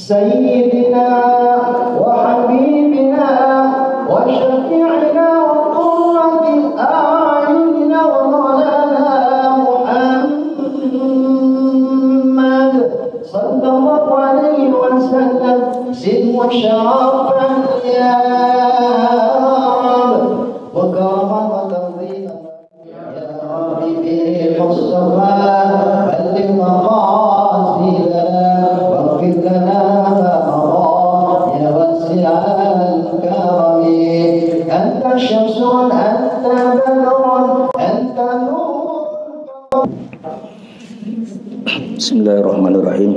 سيدنا وحبيبنا وشفيعنا وقرة أعيننا ومولانا محمد صلى الله عليه وسلم زد وشرفا يا رب وكرما وتعظيما يا ربي بالمصطفى بلغ مقاصدنا واغفر لنا ما مضى يا واسع الكرم أنت شمس أنت بدر أنت نور. Bismillahirrahmanirrahim.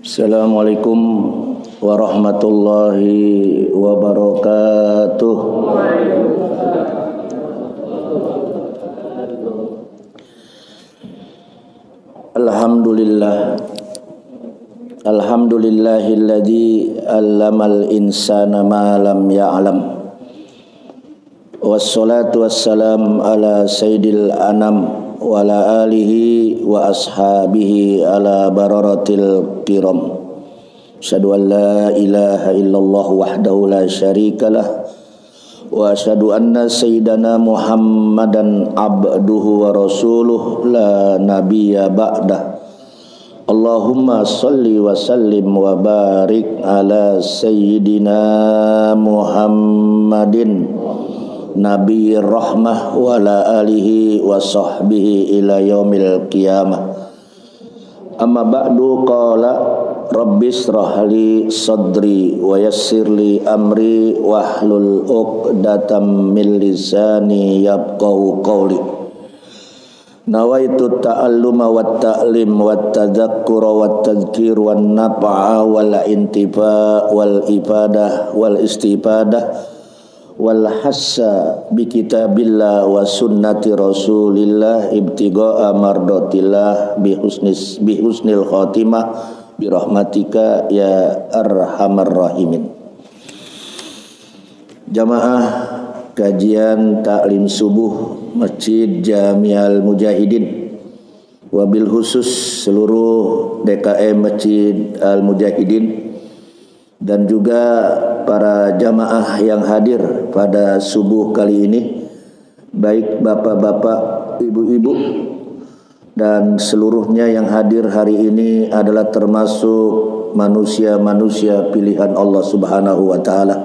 Assalamualaikum warahmatullahi wabarakatuh. Alhamdulillahilladzi 'allamal insana ma lam ya'lam. Wassalatu wassalam ala sayyidil anam wa ala alihi wa ashabihi ala bararatil kiram. Asyhadu an la ilaha illallah wahdahu la syarikalah wa asyhadu anna sayyidana Muhammadan abduhu wa rasuluh la nabiyya ba'dah. Allahumma salli wa sallim wa barik ala sayyidina Muhammadin Nabi rahmah wa ala alihi wa sahbihi ila yaumil qiyamah. Amma ba'du, qala rabbis rahli sadri wa yassirli amri wahlul uqdatam min lisani yafqahu qawli. Nawaitu ta'alluma wat ta'lim wat tadzakkura wat tadhkir wan naf'a wal intifa wal ibadah wal istifadah wal hassa bi kitabillah wa sunnati rasulillah ibtigha'a mardatillah bi husnil khatimah bi rahmatika ya arhamar rahimin. Jamaah kajian taklim subuh Masjid Jami'al Mujahidin, wabil khusus seluruh DKM Masjid Al Mujahidin, dan juga para jamaah yang hadir pada subuh kali ini, baik bapak-bapak, ibu-ibu, dan seluruhnya yang hadir hari ini adalah termasuk manusia-manusia pilihan Allah Subhanahu wa Ta'ala.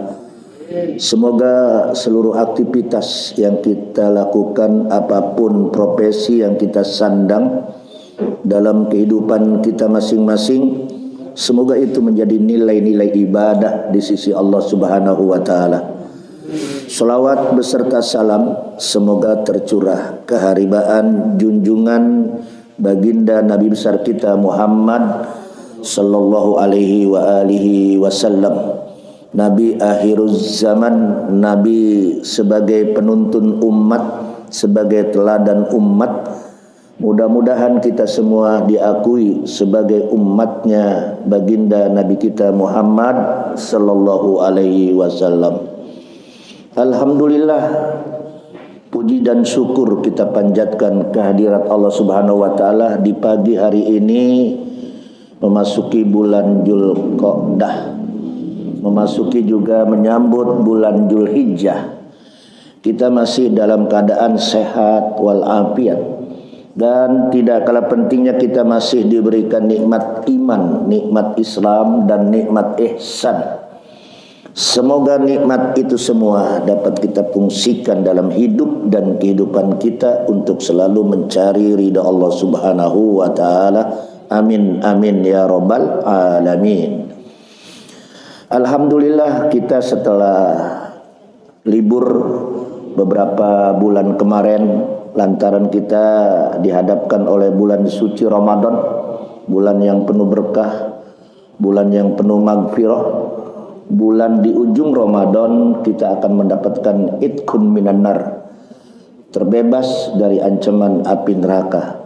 Semoga seluruh aktivitas yang kita lakukan, apapun profesi yang kita sandang dalam kehidupan kita masing-masing, semoga itu menjadi nilai-nilai ibadah di sisi Allah Subhanahu wa Ta'ala. Sholawat beserta salam semoga tercurah keharibaan junjungan baginda Nabi besar kita Muhammad sallallahu alaihi wa alihi wasallam, Nabi akhiruz zaman, Nabi sebagai penuntun umat, sebagai teladan umat. Mudah-mudahan kita semua diakui sebagai umatnya baginda Nabi kita Muhammad sallallahu alaihi wasallam. Alhamdulillah, puji dan syukur kita panjatkan kehadirat Allah Subhanahu wa Ta'ala di pagi hari ini, memasuki bulan Dzulqa'dah, memasuki juga menyambut bulan Dzulhijjah. Kita masih dalam keadaan sehat walafiat, dan tidak kalah pentingnya kita masih diberikan nikmat iman, nikmat Islam, dan nikmat ihsan. Semoga nikmat itu semua dapat kita fungsikan dalam hidup dan kehidupan kita untuk selalu mencari ridha Allah Subhanahu wa Ta'ala. Amin amin ya rabbal alamin. Alhamdulillah, kita setelah libur beberapa bulan kemarin, lantaran kita dihadapkan oleh bulan suci Ramadan, bulan yang penuh berkah, bulan yang penuh maghfirah, bulan di ujung Ramadan kita akan mendapatkan itqun minan nar, terbebas dari ancaman api neraka.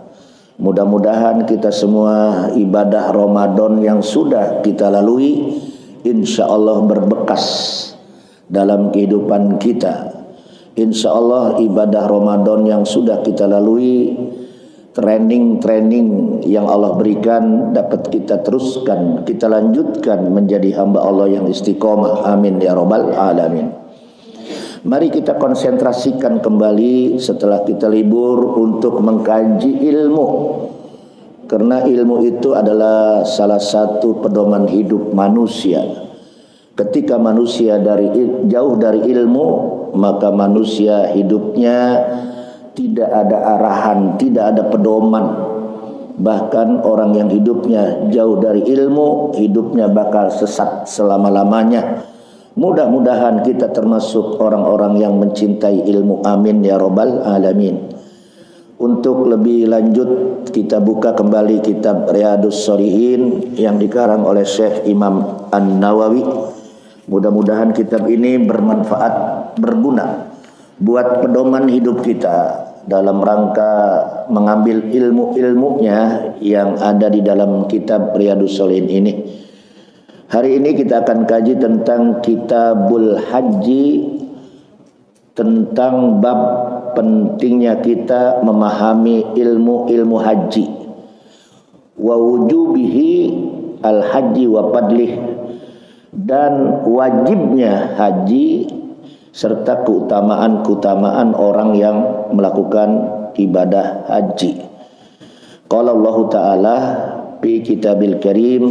Mudah-mudahan kita semua ibadah Ramadan yang sudah kita lalui insya Allah berbekas dalam kehidupan kita. Insya Allah ibadah Ramadan yang sudah kita lalui training yang Allah berikan dapat kita teruskan, kita lanjutkan menjadi hamba Allah yang istiqomah. Amin ya rabbal alamin. Mari kita konsentrasikan kembali setelah kita libur untuk mengkaji ilmu. Karena ilmu itu adalah salah satu pedoman hidup manusia. Ketika manusia jauh dari ilmu, maka manusia hidupnya tidak ada arahan, tidak ada pedoman. Bahkan orang yang hidupnya jauh dari ilmu, hidupnya bakal sesat selama-lamanya. Mudah-mudahan kita termasuk orang-orang yang mencintai ilmu. Amin ya rabbal alamin. Untuk lebih lanjut, kita buka kembali kitab Riyadhus Shalihin yang dikarang oleh Syekh Imam An-Nawawi. Mudah-mudahan kitab ini bermanfaat, berguna buat pedoman hidup kita dalam rangka mengambil ilmu-ilmunya yang ada di dalam kitab Riyadhus Shalihin ini. Hari ini kita akan kaji tentang Kitabul Haji, tentang bab pentingnya kita memahami ilmu-ilmu haji, wa wujubihi al-haji wa fadlih, dan wajibnya haji serta keutamaan-keutamaan orang yang melakukan ibadah haji. Qala Allah Ta'ala fi Kitabil Karim,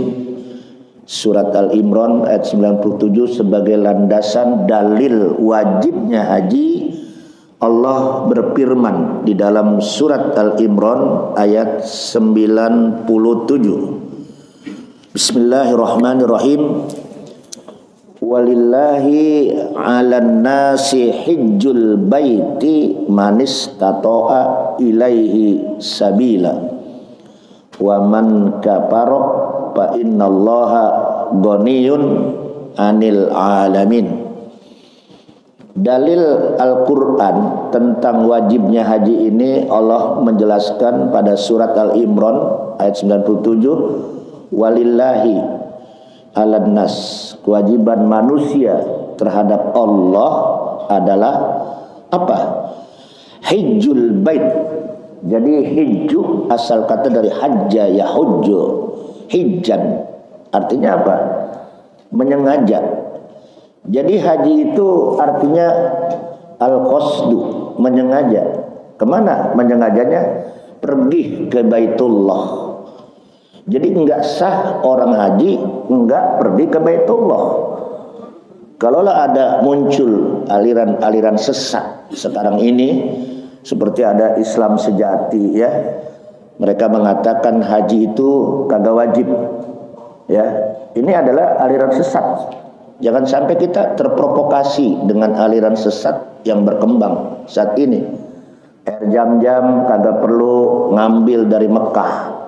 surat Al-Imran ayat 97, sebagai landasan dalil wajibnya haji. Allah berfirman di dalam surat Al-Imran ayat 97. Bismillahirrahmanirrahim. Walillahi 'alan nasi hijjul baiti man istata'a ilaihi sabila wa man kafara fa innallaha ghaniyun 'anil 'alamin. Dalil Al-Quran tentang wajibnya haji ini Allah menjelaskan pada surat Al-Imran ayat 97. Walillahi 'alan nas, kewajiban manusia terhadap Allah adalah apa? Hijjul bait. Jadi hijju asal kata dari hajja yahujju, hijjan artinya apa? Menyengaja. Jadi haji itu artinya al-qasdu, menyengaja. Kemana menyengajanya? Pergi ke Baitullah. Jadi enggak sah orang haji enggak pergi ke Baitullah. Kalaulah ada muncul aliran-aliran sesat sekarang ini, seperti ada Islam sejati ya, mereka mengatakan haji itu kagak wajib ya. Ini adalah aliran sesat. Jangan sampai kita terprovokasi dengan aliran sesat yang berkembang saat ini. Air Zam-Zam kagak perlu ngambil dari Mekah.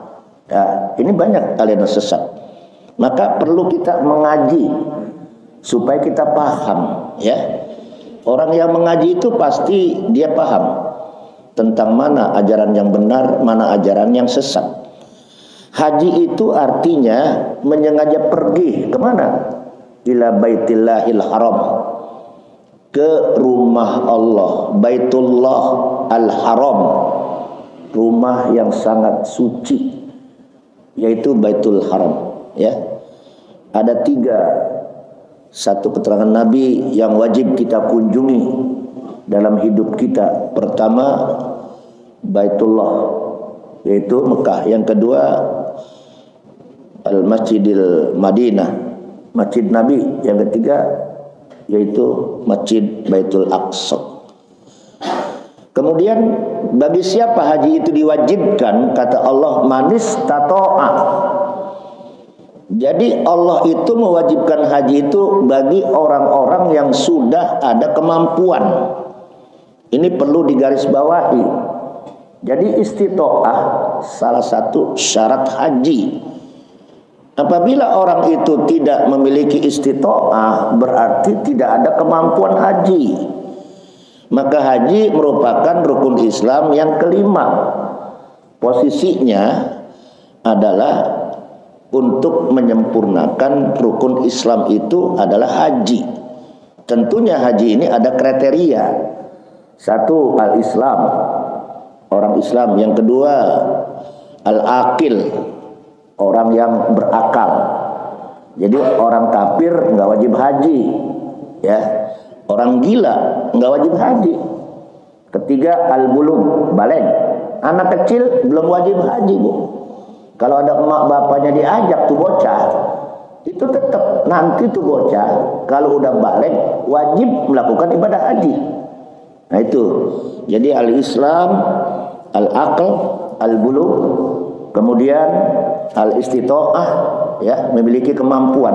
Ya, ini banyak aliran sesat. Maka perlu kita mengaji supaya kita paham, ya. Orang yang mengaji itu pasti dia paham tentang mana ajaran yang benar, mana ajaran yang sesat. Haji itu artinya menyengaja pergi kemana? Ila baitillahil haram, ke rumah Allah, Baitullah al-Haram, rumah yang sangat suci, yaitu Baitul Haram. Ya, ada 3 satu keterangan Nabi yang wajib kita kunjungi dalam hidup kita. Pertama, Baitullah, yaitu Mekah. Yang kedua, Al-Masjidil Madinah, Masjid Nabi. Yang ketiga yaitu Masjid Baitul Aqsa. Kemudian bagi siapa haji itu diwajibkan? Kata Allah, manis tato'a. Jadi Allah itu mewajibkan haji itu bagi orang-orang yang sudah ada kemampuan. Ini perlu digarisbawahi. Jadi istito'ah salah satu syarat haji. Apabila orang itu tidak memiliki istito'ah, berarti tidak ada kemampuan haji. Maka haji merupakan rukun Islam yang kelima. Posisinya adalah untuk menyempurnakan rukun Islam itu adalah haji. Tentunya haji ini ada kriteria. 1, al-Islam. orang Islam. Yang kedua, al-aqil, orang yang berakal. Jadi orang kafir nggak wajib haji, ya. Orang gila nggak wajib haji. Ketiga, al-bulugh, balik. Anak kecil belum wajib haji, Bu. Kalau ada emak bapaknya diajak tuh bocah, itu tetap nanti tuh bocah kalau udah balik wajib melakukan ibadah haji. Nah itu. Jadi al-Islam, al-aql, al-bulugh, kemudian al-istita'ah, ya, memiliki kemampuan.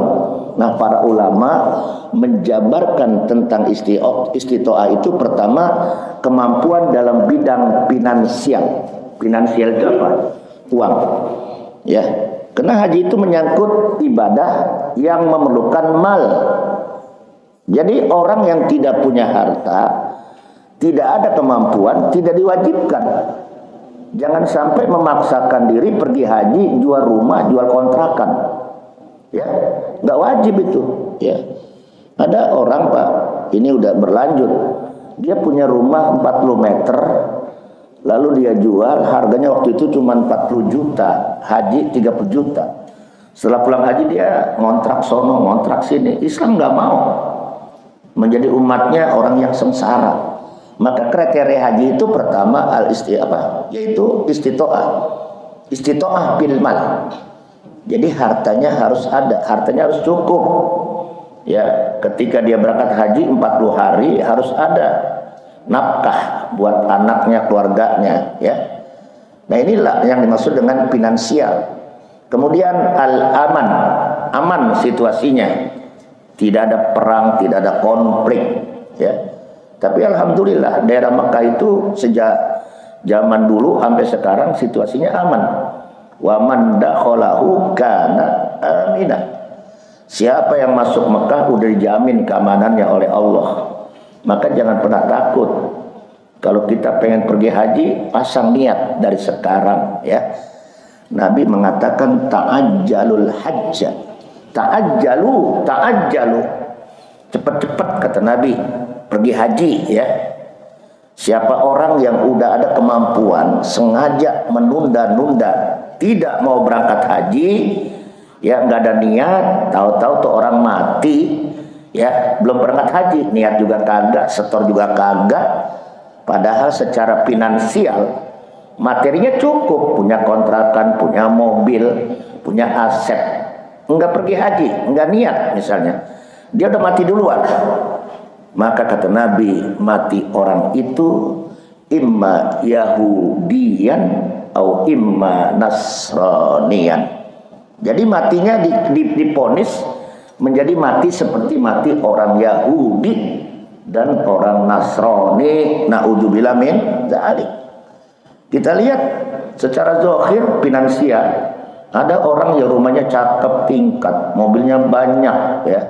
Nah, para ulama menjabarkan tentang istita'ah itu pertama kemampuan dalam bidang finansial. Finansial itu apa? Uang. Ya. Karena haji itu menyangkut ibadah yang memerlukan mal. Jadi orang yang tidak punya harta, tidak ada kemampuan, tidak diwajibkan. Jangan sampai memaksakan diri pergi haji, jual rumah, jual kontrakan. Ya, nggak wajib itu. Ya, ada orang, Pak, ini udah berlanjut. Dia punya rumah 40 meter, lalu dia jual, harganya waktu itu cuma 40 juta, haji 30 juta. Setelah pulang haji dia ngontrak sono, ngontrak sini. Islam nggak mau menjadi umatnya orang yang sengsara. Maka kriteria haji itu pertama yaitu istita'ah. Istita'ah bil mal. Jadi hartanya harus ada, hartanya harus cukup. Ya, ketika dia berangkat haji 40 hari harus ada nafkah buat anaknya, keluarganya, ya. Nah, inilah yang dimaksud dengan finansial. Kemudian al-aman, aman situasinya. Tidak ada perang, tidak ada konflik, ya. Tapi alhamdulillah daerah Mekah itu sejak zaman dulu sampai sekarang situasinya aman. Wa man dakhalahu kana aminah. Siapa yang masuk Mekah udah dijamin keamanannya oleh Allah. Maka jangan pernah takut. Kalau kita pengen pergi haji, pasang niat dari sekarang, ya. Nabi mengatakan ta'ajjalul hajj. Ta'ajjalu. Cepat-cepat kata Nabi pergi haji, ya. Siapa orang yang udah ada kemampuan sengaja menunda-nunda tidak mau berangkat haji, ya, nggak ada niat, tahu-tahu tuh orang mati, ya, belum berangkat haji, niat juga kagak, setor juga kagak, padahal secara finansial materinya cukup, punya kontrakan, punya mobil, punya aset, nggak pergi haji, nggak niat misalnya, dia udah mati duluan. Maka kata Nabi, mati orang itu imma Yahudiyan atau imma Nasraniyan. Jadi matinya diponis menjadi mati seperti mati orang Yahudi dan orang Nasrani. Na'udzubillah min dzalik. Kita lihat secara zahir finansial, ada orang yang rumahnya cakep, tingkat, mobilnya banyak, ya,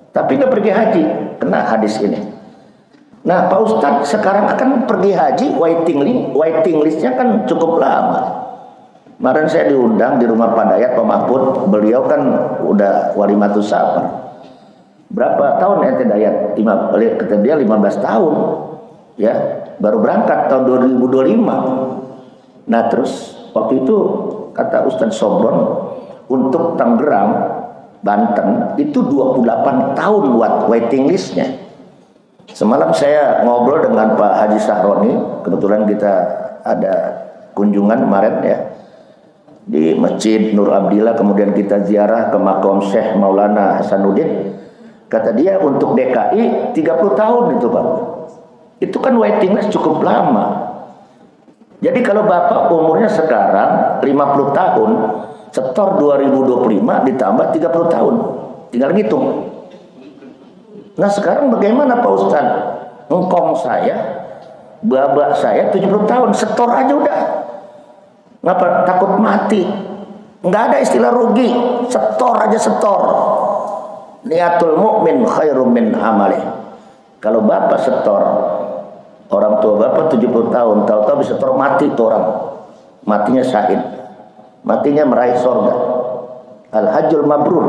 tapi nggak pergi haji, kena hadis ini. Nah, Pak Ustadz sekarang akan pergi haji, waiting listnya kan cukup lama. Kemarin saya diundang di rumah Pak Dayat, Pak Mahfud, beliau kan udah walimatus safar. Berapa tahun ya Dayat? Kata dia 15 tahun, ya, baru berangkat tahun 2025. Nah, terus waktu itu kata Ustadz Sobron untuk Tangerang, Banten itu 28 tahun buat waiting listnya. Semalam saya ngobrol dengan Pak Haji Sahroni, kebetulan kita ada kunjungan kemarin, ya, di Masjid Nur Abdillah, kemudian kita ziarah ke makam Syekh Maulana Hasanuddin. Kata dia untuk DKI 30 tahun itu, Pak. Itu kan waiting list cukup lama. Jadi kalau Bapak umurnya sekarang 50 tahun, setor 2025 ditambah 30 tahun. Tinggal ngitung. Nah, sekarang bagaimana Pak Ustadz? Engkong saya, babak saya 70 tahun, setor aja udah. Ngapa takut mati? Nggak ada istilah rugi, setor aja setor. Niatul mu'min khairum min amalih. Kalau Bapak setor, orang tua Bapak 70 tahun, tahu-tahu bisa setor mati tuh orang. Matinya syahid. Matinya meraih sorga. Al-hajjul mabrur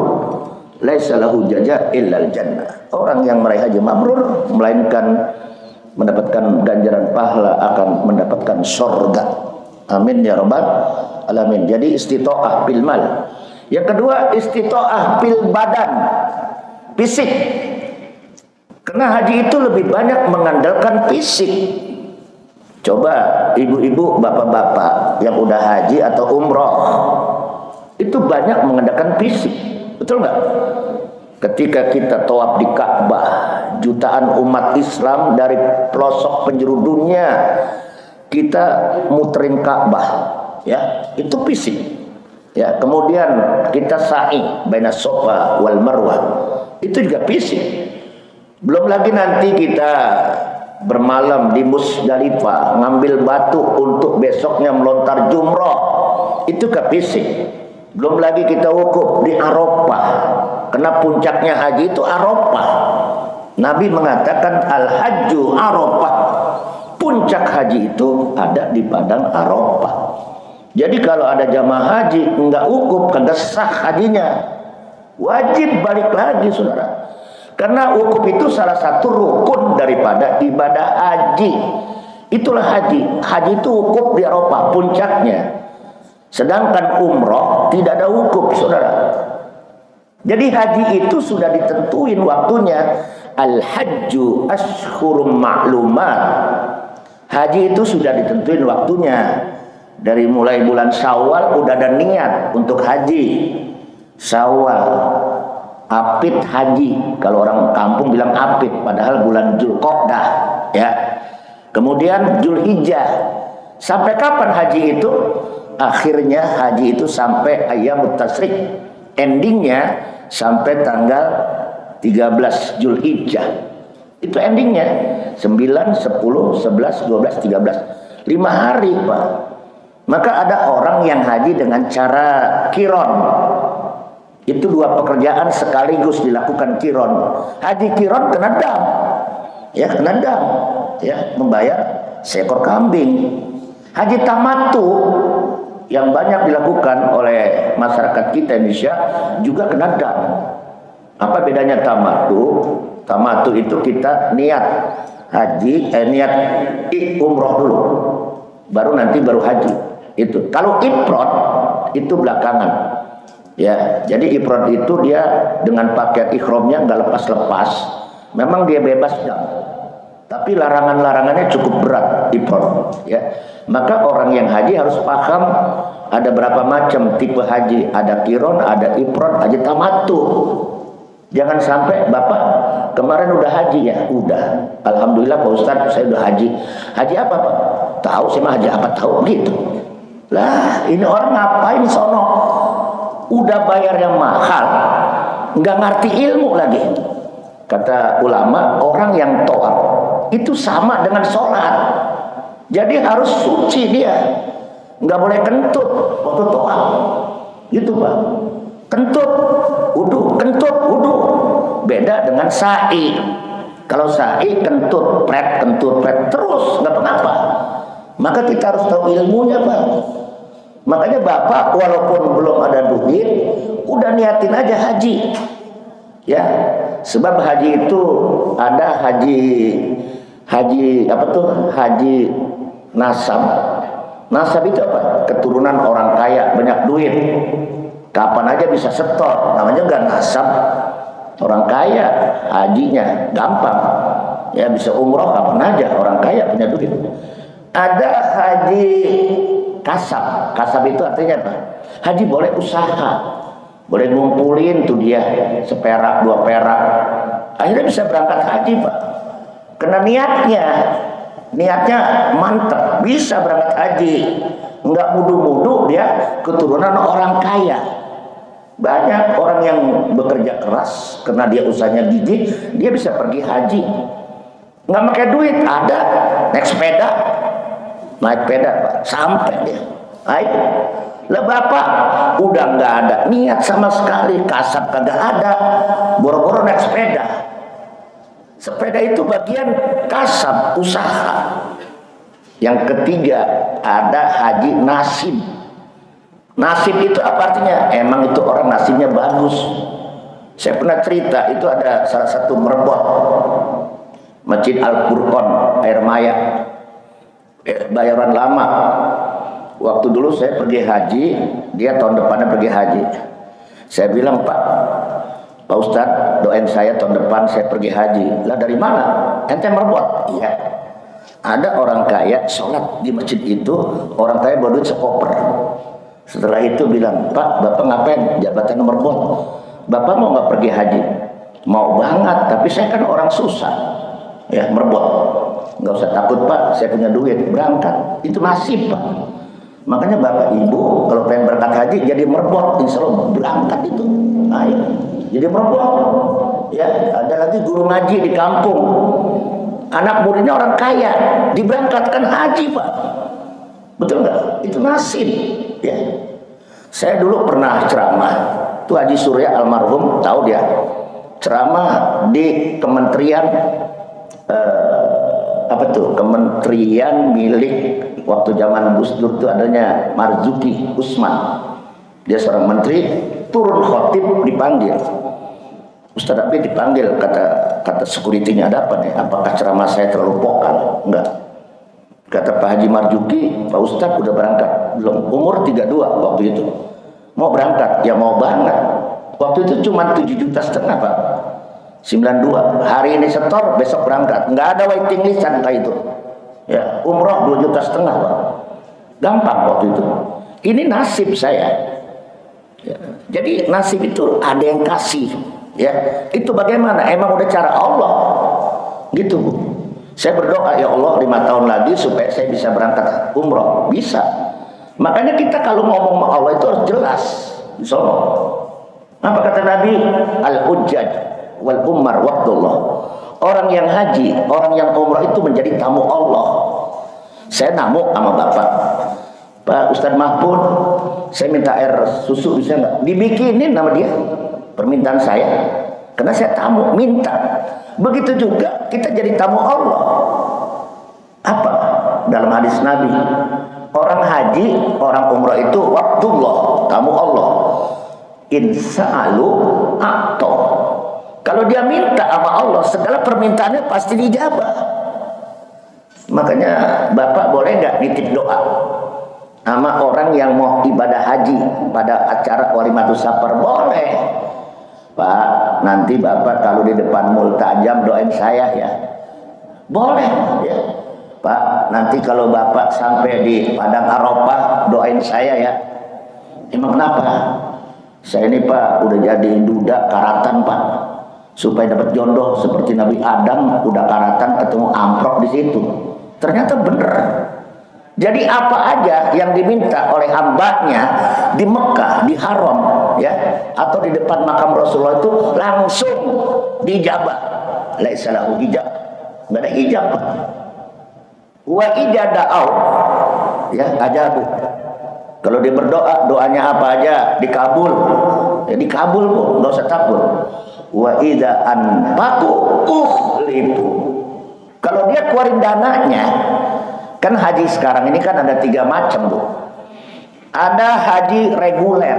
laisa lahu jaza illal jannah. Orang yang meraih haji mabrur melainkan mendapatkan ganjaran pahala, akan mendapatkan surga. Amin ya rabbal alamin. Jadi istitoah bil mal. Yang kedua, istitoah bil badan, fisik. Karena haji itu lebih banyak mengandalkan fisik. Coba ibu-ibu, bapak-bapak yang udah haji atau umroh, itu banyak mengandalkan fisik. Betul nggak? Ketika kita tawaf di Ka'bah, jutaan umat Islam dari pelosok penjuru dunia, kita muterin Ka'bah, ya, itu fisik. Ya, kemudian kita sa'i baina Safa wal Marwah, itu juga fisik. Belum lagi nanti kita bermalam di Musdalifah, ngambil batu untuk besoknya melontar jumroh, itu ke fisik. Belum lagi kita wukuf di Arafah, karena puncaknya haji itu Arafah. Nabi mengatakan al-hajju Arafah, puncak haji itu ada di padang Arafah. Jadi kalau ada jamaah haji enggak wukuf, kagak sah hajinya, wajib balik lagi saudara. Karena wukuf itu salah satu rukun daripada ibadah haji. Itulah haji. Haji itu wukuf di Arafah, puncaknya. Sedangkan umroh tidak ada wukuf, saudara. Jadi haji itu sudah ditentuin waktunya. Al-hajju ashhurum ma'lumat. Haji itu sudah ditentuin waktunya. Dari mulai bulan Syawal udah ada niat untuk haji. Syawal, apit haji. Kalau orang kampung bilang apit, padahal bulan Dzulqa'dah, ya. Kemudian Dzulhijjah. Sampai kapan haji itu? Akhirnya haji itu sampai ayyamut tasyrik. Endingnya sampai tanggal 13 Dzulhijjah. Itu endingnya 9, 10, 11, 12, 13. 5 hari, Pak. Maka ada orang yang haji dengan cara kiron. Itu 2 pekerjaan sekaligus dilakukan kiron. Haji kiron kena dam. Ya, kena dam. Ya, membayar seekor kambing. Haji tamattu yang banyak dilakukan oleh masyarakat kita Indonesia juga kena dam. Apa bedanya tamattu? Tamattu itu kita niat haji, niat umroh dulu, baru nanti baru haji. Itu. Kalau ifrad itu belakangan. Ya, jadi ifrad itu dia dengan pakaian ihramnya nggak lepas-lepas. Memang dia bebas dam. Tapi larangan-larangannya cukup berat ifrad, ya. Maka orang yang haji harus paham ada berapa macam tipe haji, ada kiron, ada ifrad, haji tamattu. Jangan sampai Bapak kemarin udah haji ya, udah. Alhamdulillah Pak Ustadz saya udah haji. Haji apa Pak? Tahu sih mah haji apa tahu gitu. Lah ini orang ngapain sono? Udah bayar yang mahal, nggak ngerti ilmu lagi. Kata ulama, orang yang tawaf itu sama dengan sholat. Jadi harus suci dia, nggak boleh kentut waktu tawaf. Gitu Pak. Kentut, wudu, kentut, wudu. Beda dengan sa'i. Kalau sa'i kentut, pret terus, nggak apa-apa. Maka kita harus tahu ilmunya Pak. Makanya Bapak walaupun belum ada duit, udah niatin aja haji. Ya, sebab haji itu ada haji apa tuh? Haji nasab. Nasab itu apa? Keturunan orang kaya, banyak duit. Kapan aja bisa setor, namanya nggak nasab. Orang kaya hajinya gampang. Ya bisa umroh kapan aja, orang kaya punya duit. Ada haji kasab. Kasab itu artinya apa? Haji boleh usaha, boleh ngumpulin tuh dia seperak 2 perak, akhirnya bisa berangkat haji Pak. Karena niatnya mantap, bisa berangkat haji. Nggak mudu-mudu, dia keturunan orang kaya. Banyak orang yang bekerja keras karena dia usahanya gigih, dia bisa pergi haji. Nggak pakai duit, ada naik sepeda Pak, sampai dia. Ayo, lah Bapak udah nggak ada niat sama sekali, kasab kagak ada, boro-boro naik sepeda. Sepeda itu bagian kasab, usaha. Yang ketiga ada haji nasib. Nasib itu apa artinya? Emang itu orang nasibnya bagus. Saya pernah cerita, itu ada salah satu Masjid Al-Qur'an, air maya, bayaran lama. Waktu dulu saya pergi haji, dia tahun depannya pergi haji. Saya bilang, Pak Ustadz, doain saya tahun depan saya pergi haji. Lah dari mana? Ente Merbot? Iya. Ada orang kaya sholat di masjid itu, orang kaya bawa duit sekoper. Setelah itu bilang, Pak, Bapak ngapain? Jabatan Merbot. Bapak mau nggak pergi haji? Mau banget, tapi saya kan orang susah. Ya, Merbot. Nggak usah takut, Pak, saya punya duit, berangkat. Itu nasib, Pak. Makanya Bapak Ibu kalau pengen berangkat haji jadi Merbot, insya Allah berangkat itu. Ayo, jadi Merbot. Ya, ada lagi guru ngaji di kampung. Anak muridnya orang kaya, diberangkatkan haji, Pak. Betul nggak? Itu nasib. Ya. Saya dulu pernah ceramah. Itu Haji Surya almarhum, tahu dia. Ceramah di kementerian kementerian milik waktu zaman Gus Dur itu adanya Marzuki Usman. Dia seorang menteri, turun khotib dipanggil. Ustaz Abi dipanggil, kata security-nya, ada apa nih? Apakah ceramah saya terlalu vokal? Enggak. Kata Pak Haji Marzuki, Pak Ustaz udah berangkat? Belum, umur 32 waktu itu. Mau berangkat? Ya mau banget. Waktu itu cuma 7,5 juta Pak. 92. Hari ini setor, besok berangkat. Enggak ada waiting list kayak itu. Ya, umroh 2,5 juta Pak. Gampang waktu itu. Ini nasib saya. Ya. Jadi nasib itu ada yang kasih. Ya, itu bagaimana? Emang udah cara Allah. Gitu, Bu. Saya berdoa, ya Allah 5 tahun lagi supaya saya bisa berangkat umroh. Bisa. Makanya kita kalau ngomong sama Allah itu harus jelas. Insyaallah. Apa kata Nabi? Al-Hujjaj wal ummar waqtullah. Orang yang haji, orang yang umroh itu menjadi tamu Allah. Saya namuk sama Bapak. Pak Ustadz Mahfud, saya minta air susu bisa nggak? Dibikinin nama dia. Permintaan saya. Karena saya tamu, minta. Begitu juga kita jadi tamu Allah. Apa? Dalam hadis Nabi, orang haji, orang umroh itu waqtullah, tamu Allah. Insa'alu a'to. Kalau dia minta sama Allah, segala permintaannya pasti dijabah. Makanya Bapak boleh nggak nitip doa sama orang yang mau ibadah haji pada acara Walimatus Safar? Boleh. Pak, nanti Bapak kalau di depan multajam doain saya ya. Boleh ya. Pak, nanti kalau Bapak sampai di Padang Arafah doain saya ya. Emang kenapa? Saya ini Pak udah jadi duda karatan Pak. Supaya dapat jodoh seperti Nabi Adam, udah karatan ketemu amprok di situ. Ternyata bener. Jadi apa aja yang diminta oleh hambanya di Mekah, di Haram, ya, atau di depan makam Rasulullah itu langsung dijabah. Laisalahu hijab, nggak ada hijab. Wa ijada'au, ya, ajabu. Kalau dia berdoa, doanya apa aja dikabul, ya dikabul kok, nggak usah takut. Wa idza anfaqu ukhlifu. Kalau dia keluarin dananya. Kan haji sekarang ini kan ada 3 macam, Bu. Ada haji reguler.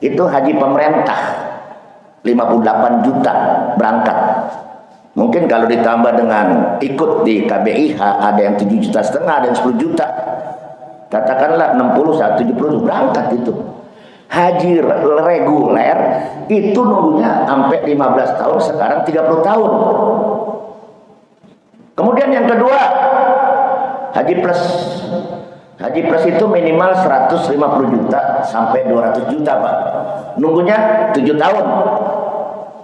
Itu haji pemerintah. 58 juta berangkat. Mungkin kalau ditambah dengan ikut di KBIH ada yang 7,5 juta, ada yang 10 juta. Katakanlah 60 70 berangkat itu. Haji reguler itu nunggunya sampai 15 tahun, sekarang 30 tahun. Kemudian yang kedua, Haji plus. Haji plus itu minimal 150 juta sampai 200 juta, Pak. Nunggunya 7 tahun.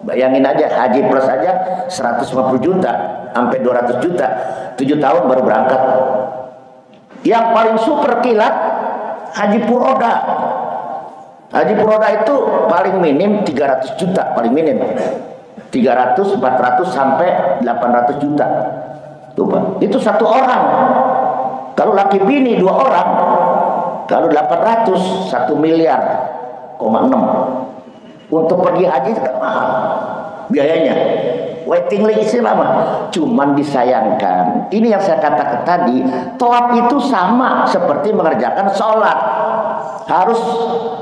Bayangin aja, haji plus aja 150 juta sampai 200 juta. 7 tahun baru berangkat. Yang paling super kilat haji puroda. Haji puroda itu paling minim 300 juta, paling minim. 300, 400 sampai 800 juta. Tuh, Pak. Itu satu orang. Kalau laki bini 2 orang, kalau 800 1 miliar, 6. Untuk pergi haji kan mahal biayanya. Waiting list lama. Cuman disayangkan, ini yang saya katakan tadi, tawaf itu sama seperti mengerjakan sholat. Harus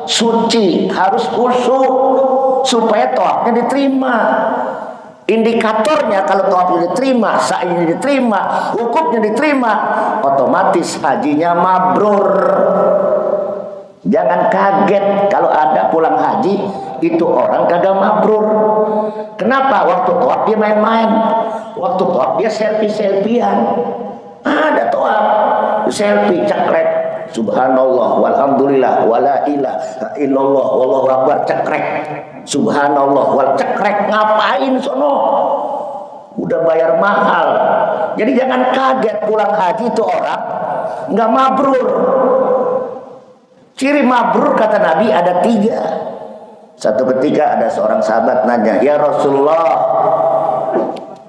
suci, harus khusyuk supaya tawafnya diterima. Indikatornya kalau tawafnya diterima, sa'ynya diterima, wukufnya diterima, otomatis hajinya mabrur. Jangan kaget kalau ada pulang haji itu orang kagak mabrur. Kenapa? Waktu tawaf dia main-main, waktu tawaf dia selfie-selfian. Ada tawaf selfie cekrek, subhanallah walhamdulillah wala ilaha illallah wallahu akbar cekrek, subhanallah wal cekrek. Ngapain sono? Udah bayar mahal. Jadi jangan kaget pulang haji itu orang nggak mabrur. Ciri mabrur kata Nabi ada 3. Satu ketika ada seorang sahabat nanya, ya Rasulullah,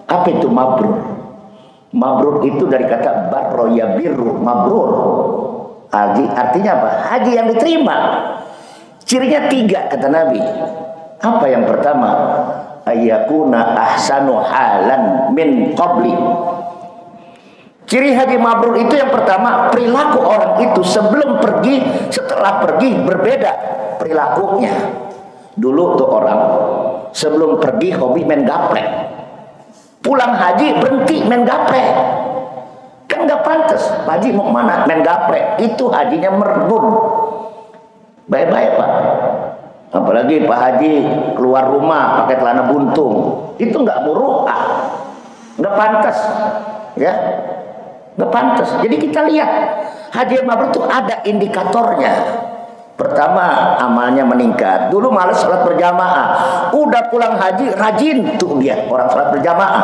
apa itu mabrur? Mabrur itu dari kata barro ya biru, mabrur. Haji artinya apa? Haji yang diterima. Cirinya 3 kata Nabi. Apa yang pertama? Ayyakuna ahsanu halan min qabli. Ciri haji mabrur itu yang pertama, perilaku orang itu sebelum pergi, setelah pergi berbeda perilakunya. Dulu tuh orang sebelum pergi hobi main gaplek, pulang haji berhenti main gaplek. Kan nggak pantas. Pak Haji mau kemana? Main gaplek. Itu hajinya merbun. Baik-baik Pak. Apalagi Pak Haji keluar rumah pakai celana buntung, itu nggak muru'ah, nggak pantas, ya, nggak pantas. Jadi kita lihat haji mabrur itu ada indikatornya. Pertama, amalnya meningkat. Dulu malas sholat berjamaah, udah pulang haji rajin tuh dia orang sholat berjamaah.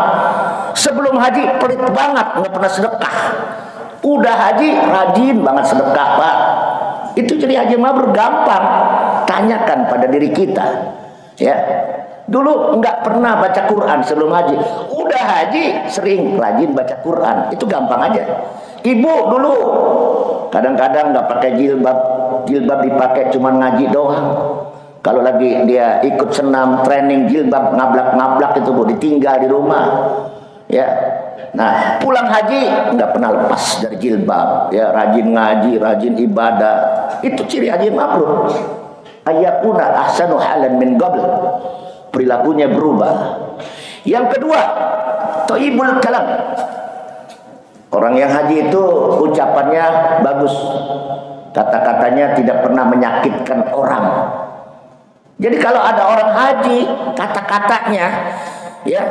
Sebelum haji pelit banget, nggak pernah sedekah. Udah haji rajin banget sedekah Pak. Itu jadi haji mabrur gampang. Tanyakan pada diri kita, ya. Dulu nggak pernah baca Quran sebelum haji, udah haji sering rajin baca Quran. Itu gampang aja. Ibu dulu kadang-kadang nggak pakai jilbab, jilbab dipakai cuman ngaji doang. Kalau lagi dia ikut senam training jilbab ngablak-ngablak itu bu ditinggal di rumah, ya. Nah pulang haji nggak pernah lepas dari jilbab, ya, rajin ngaji, rajin ibadah. Itu ciri haji mabrur. Ayyakuna ahsanu halan min qabl. Perilakunya berubah. Yang kedua, thayyibul kalam. Orang yang haji itu ucapannya bagus, kata-katanya tidak pernah menyakitkan orang. Jadi kalau ada orang haji, kata-katanya ya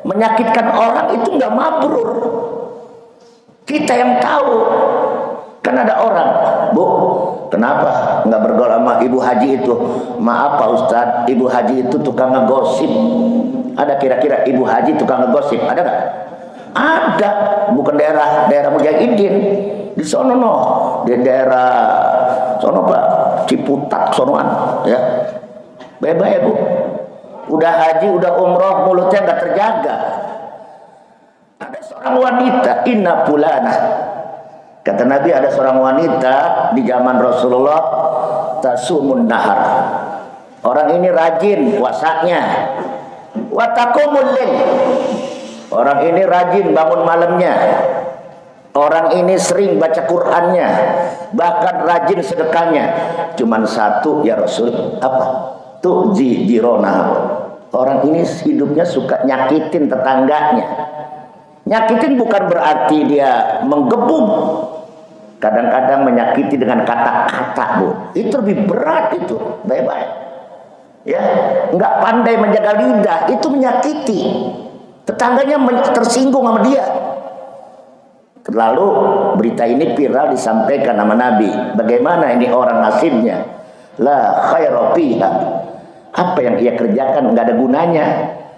menyakitkan orang, itu nggak mabrur. Kita yang tahu. Kan ada orang, Bu, kenapa nggak bergaul sama ibu haji itu? Maaf Pak Ustadz, ibu haji itu tukang ngegosip. Ada kira-kira ibu haji tukang ngegosip? Ada nggak? Ada, bukan daerah Mujahidin di sono, no, di daerah sono Pak, Ciputat sonoan, ya. Bebas ya Bu, udah haji, udah umroh, mulutnya nggak terjaga. Ada seorang wanita, inna pulana. Kata Nabi ada seorang wanita di zaman Rasulullah tasumun nahar. Orang ini rajin puasanya. Wa taqumul lail. Orang ini rajin bangun malamnya. Orang ini sering baca Qur'annya, bahkan rajin sedekahnya. Cuman satu ya Rasul, apa? Tu'zi jirona. Orang ini hidupnya suka nyakitin tetangganya. Nyakitin bukan berarti dia menggebuk. Kadang-kadang menyakiti dengan kata-kata, Bu. Itu lebih berat itu, baik-baik. Ya, nggak pandai menjaga lidah, itu menyakiti. Tetangganya tersinggung sama dia. Lalu berita ini viral disampaikan sama Nabi. Bagaimana ini orang nasibnya? La khairu fiha. Apa yang ia kerjakan nggak ada gunanya.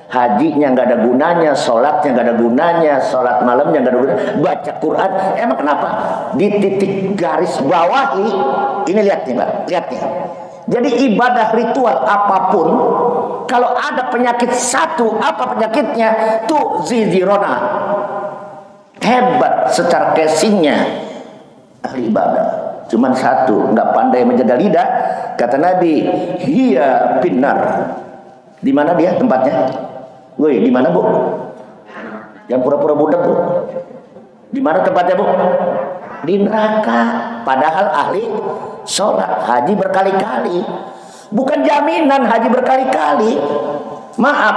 Hajinya nggak ada gunanya, sholatnya nggak ada gunanya, sholat malamnya nggak ada gunanya, baca Quran. Emang kenapa? Di titik garis bawahi, ini lihat nih Pak, lihat nih. Jadi ibadah ritual apapun, kalau ada penyakit satu, apa penyakitnya? Tuh zizirona. Hebat secara casingnya ahli ibadah. Cuman satu, nggak pandai menjaga lidah. Kata Nabi, hiya binar. Di mana dia tempatnya? Woi, di mana Bu? Yang pura-pura budak Bu? Di mana tempatnya Bu? Di neraka. Padahal ahli sholat, haji berkali-kali. Bukan jaminan haji berkali-kali. Maaf,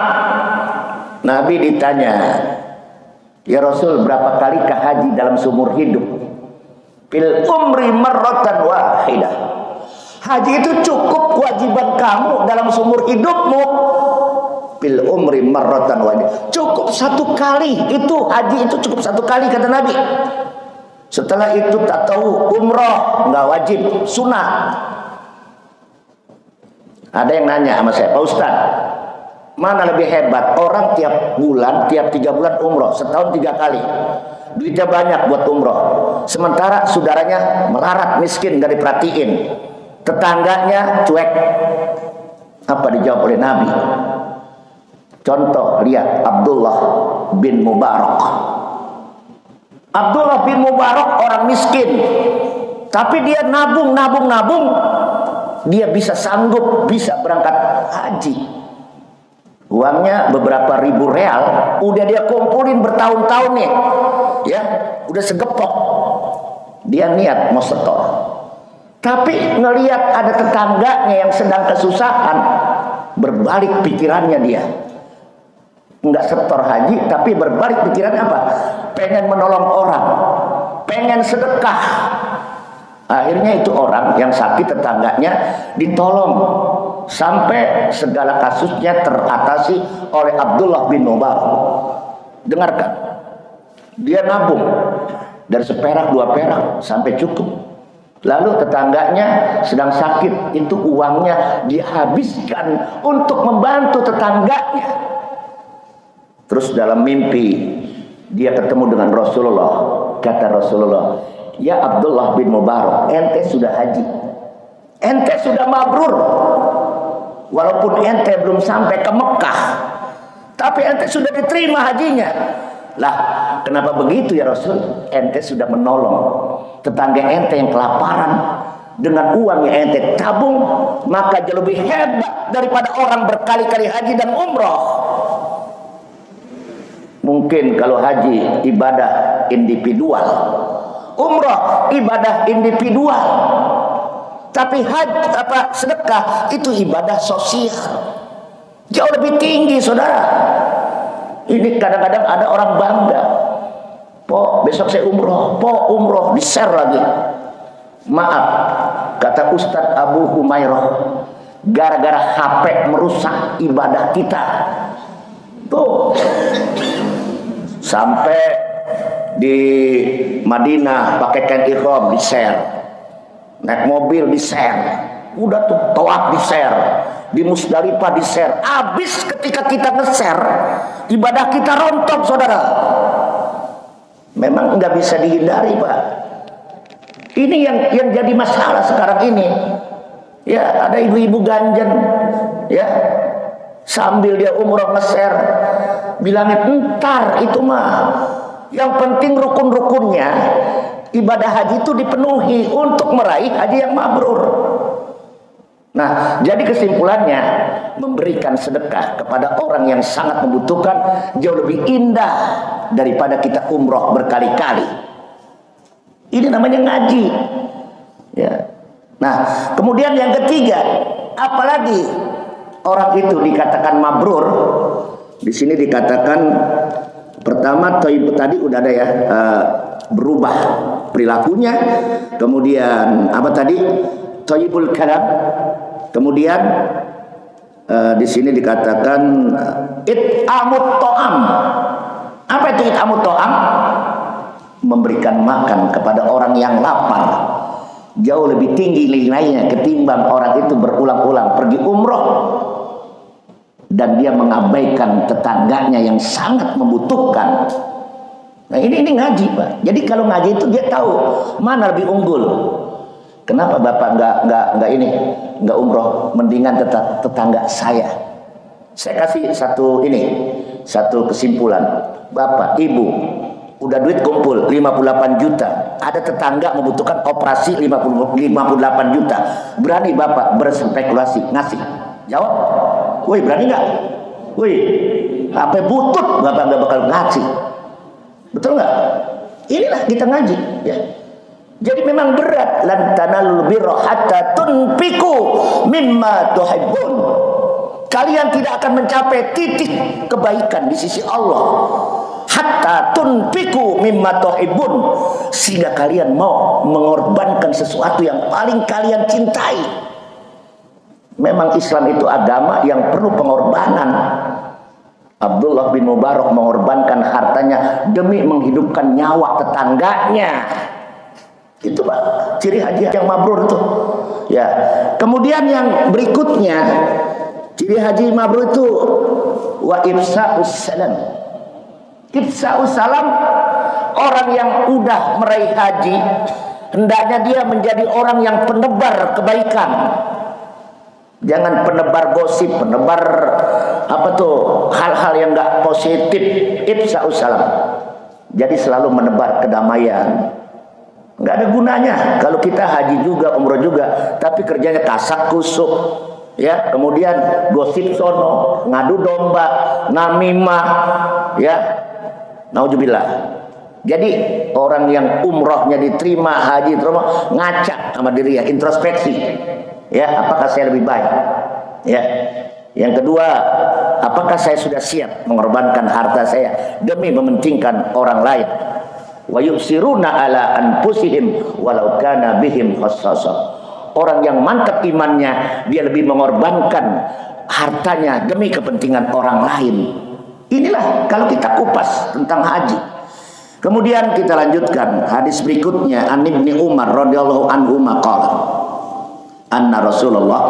Nabi ditanya, ya Rasul, berapa kalikah haji dalam seumur hidup? Fil umri marratan wahidah. Haji itu cukup kewajiban kamu dalam seumur hidupmu. Fil umri marratan wahidah. Cukup satu kali. Itu haji itu cukup satu kali, kata Nabi. Setelah itu tak tahu umroh, nggak wajib, sunnah. Ada yang nanya sama saya, Pak Ustaz, mana lebih hebat? Orang tiap bulan, tiap 3 bulan umroh, setahun 3 kali. Duitnya banyak buat umroh. Sementara saudaranya melarat, miskin, gak diperhatiin. Tetangganya cuek. Apa dijawab oleh Nabi? Contoh, lihat Abdullah bin Mubarak. Abdullah bin Mubarak orang miskin, tapi dia nabung. Dia bisa sanggup, bisa berangkat haji. Uangnya beberapa ribu real, udah dia kumpulin bertahun-tahun nih, ya, udah segepok. Dia niat mau setor, tapi ngelihat ada tetangganya yang sedang kesusahan, berbalik pikirannya dia. Enggak setor haji, tapi berbalik pikiran apa? Pengen menolong orang, pengen sedekah. Akhirnya itu orang yang sakit tetangganya ditolong sampai segala kasusnya teratasi oleh Abdullah bin Mubarak. Dengarkan, dia nabung dari seperak 2 perak sampai cukup. Lalu tetangganya sedang sakit, itu uangnya dihabiskan untuk membantu tetangganya. Terus dalam mimpi dia ketemu dengan Rasulullah. Kata Rasulullah, ya Abdullah bin Mubarak, ente sudah haji, ente sudah mabrur. Walaupun ente belum sampai ke Mekah, tapi ente sudah diterima hajinya. Lah, kenapa begitu ya Rasul? Ente sudah menolong tetangga ente yang kelaparan dengan uang yang ente tabung, maka jauh lebih hebat daripada orang berkali-kali haji dan umroh. Mungkin kalau haji ibadah individual, umroh ibadah individual, tapi haji sedekah itu ibadah sosial, jauh lebih tinggi, saudara. Ini kadang-kadang ada orang bangga, po besok saya umroh, po umroh, di share lagi. Maaf, kata Ustadz Abu Humairah, gara-gara HP merusak ibadah kita. Tuh, sampai di Madinah pakai kain ihram di share, naik mobil di share, udah tuh tawaf di share, di Musdalifah di share. Habis ketika kita nge-share, ibadah kita rontok, saudara. Memang nggak bisa dihindari, Pak. Ini yang jadi masalah sekarang ini. Ya, ada ibu-ibu ganjen, ya, sambil dia umroh nge-share, bilangin entar itu mah. Yang penting rukun-rukunnya ibadah haji itu dipenuhi untuk meraih haji yang mabrur. Nah, jadi kesimpulannya, memberikan sedekah kepada orang yang sangat membutuhkan jauh lebih indah daripada kita umroh berkali-kali. Ini namanya ngaji. Ya. Nah, kemudian yang ketiga, apalagi orang itu dikatakan mabrur. Di sini dikatakan pertama, thayyib tadi udah ada ya, berubah perilakunya. Kemudian apa tadi? Thayyibul kalam. Kemudian di sini dikatakan it'amut ta'am. Apa itu it'amut ta'am? Memberikan makan kepada orang yang lapar. Jauh lebih tinggi nilainya ketimbang orang itu berulang-ulang pergi umroh dan dia mengabaikan tetangganya yang sangat membutuhkan. Nah, ini ngaji, Pak. Jadi kalau ngaji itu dia tahu mana lebih unggul. Kenapa Bapak nggak umroh, mendingan tetangga saya. Saya kasih satu kesimpulan. Bapak, Ibu, udah duit kumpul 58 juta. Ada tetangga membutuhkan operasi 58 juta. Berani Bapak berspekulasi ngasih? Jawab. Woi, berani nggak? Woi, sampai butut Bapak nggak bakal ngasih. Betul nggak? Inilah kita ngaji, ya. Jadi memang berat. Lan tanalul birra hatta tunfiqu mimma tuhibbun. kalian tidak akan mencapai titik kebaikan di sisi Allah hatta tunfiqu mimma tuhibbun, sehingga kalian mau mengorbankan sesuatu yang paling kalian cintai. Memang Islam itu agama yang perlu pengorbanan. Abdullah bin Mubarak mengorbankan hartanya demi menghidupkan nyawa tetangganya. Itu Pak, ciri haji yang mabrur itu. Ya. Kemudian yang berikutnya, ciri haji mabrur itu wa ifsa'us salam. Ifsa'us salam, orang yang udah meraih haji hendaknya dia menjadi orang yang penebar kebaikan. Jangan penebar gosip, penebar hal-hal yang enggak positif. Ifsa'us salam. Jadi selalu menebar kedamaian. Enggak ada gunanya kalau kita haji juga, umroh juga, tapi kerjanya kasak kusuk, ya. Kemudian gosip sono, ngadu domba, namimah, ya. Nauzubillah. Jadi orang yang umrohnya diterima, haji diterima, ngaca sama diri ya, introspeksi. Ya, apakah saya lebih baik? Ya. Yang kedua, apakah saya sudah siap mengorbankan harta saya demi mementingkan orang lain? Wa yusiruna ala anfusihim walau kana bihim khassasah. Orang yang mantap imannya, dia lebih mengorbankan hartanya demi kepentingan orang lain. Inilah kalau kita kupas tentang haji. Kemudian kita lanjutkan hadis berikutnya, An Ibnu Umar radhiyallahu anhu qala anna Rasulullah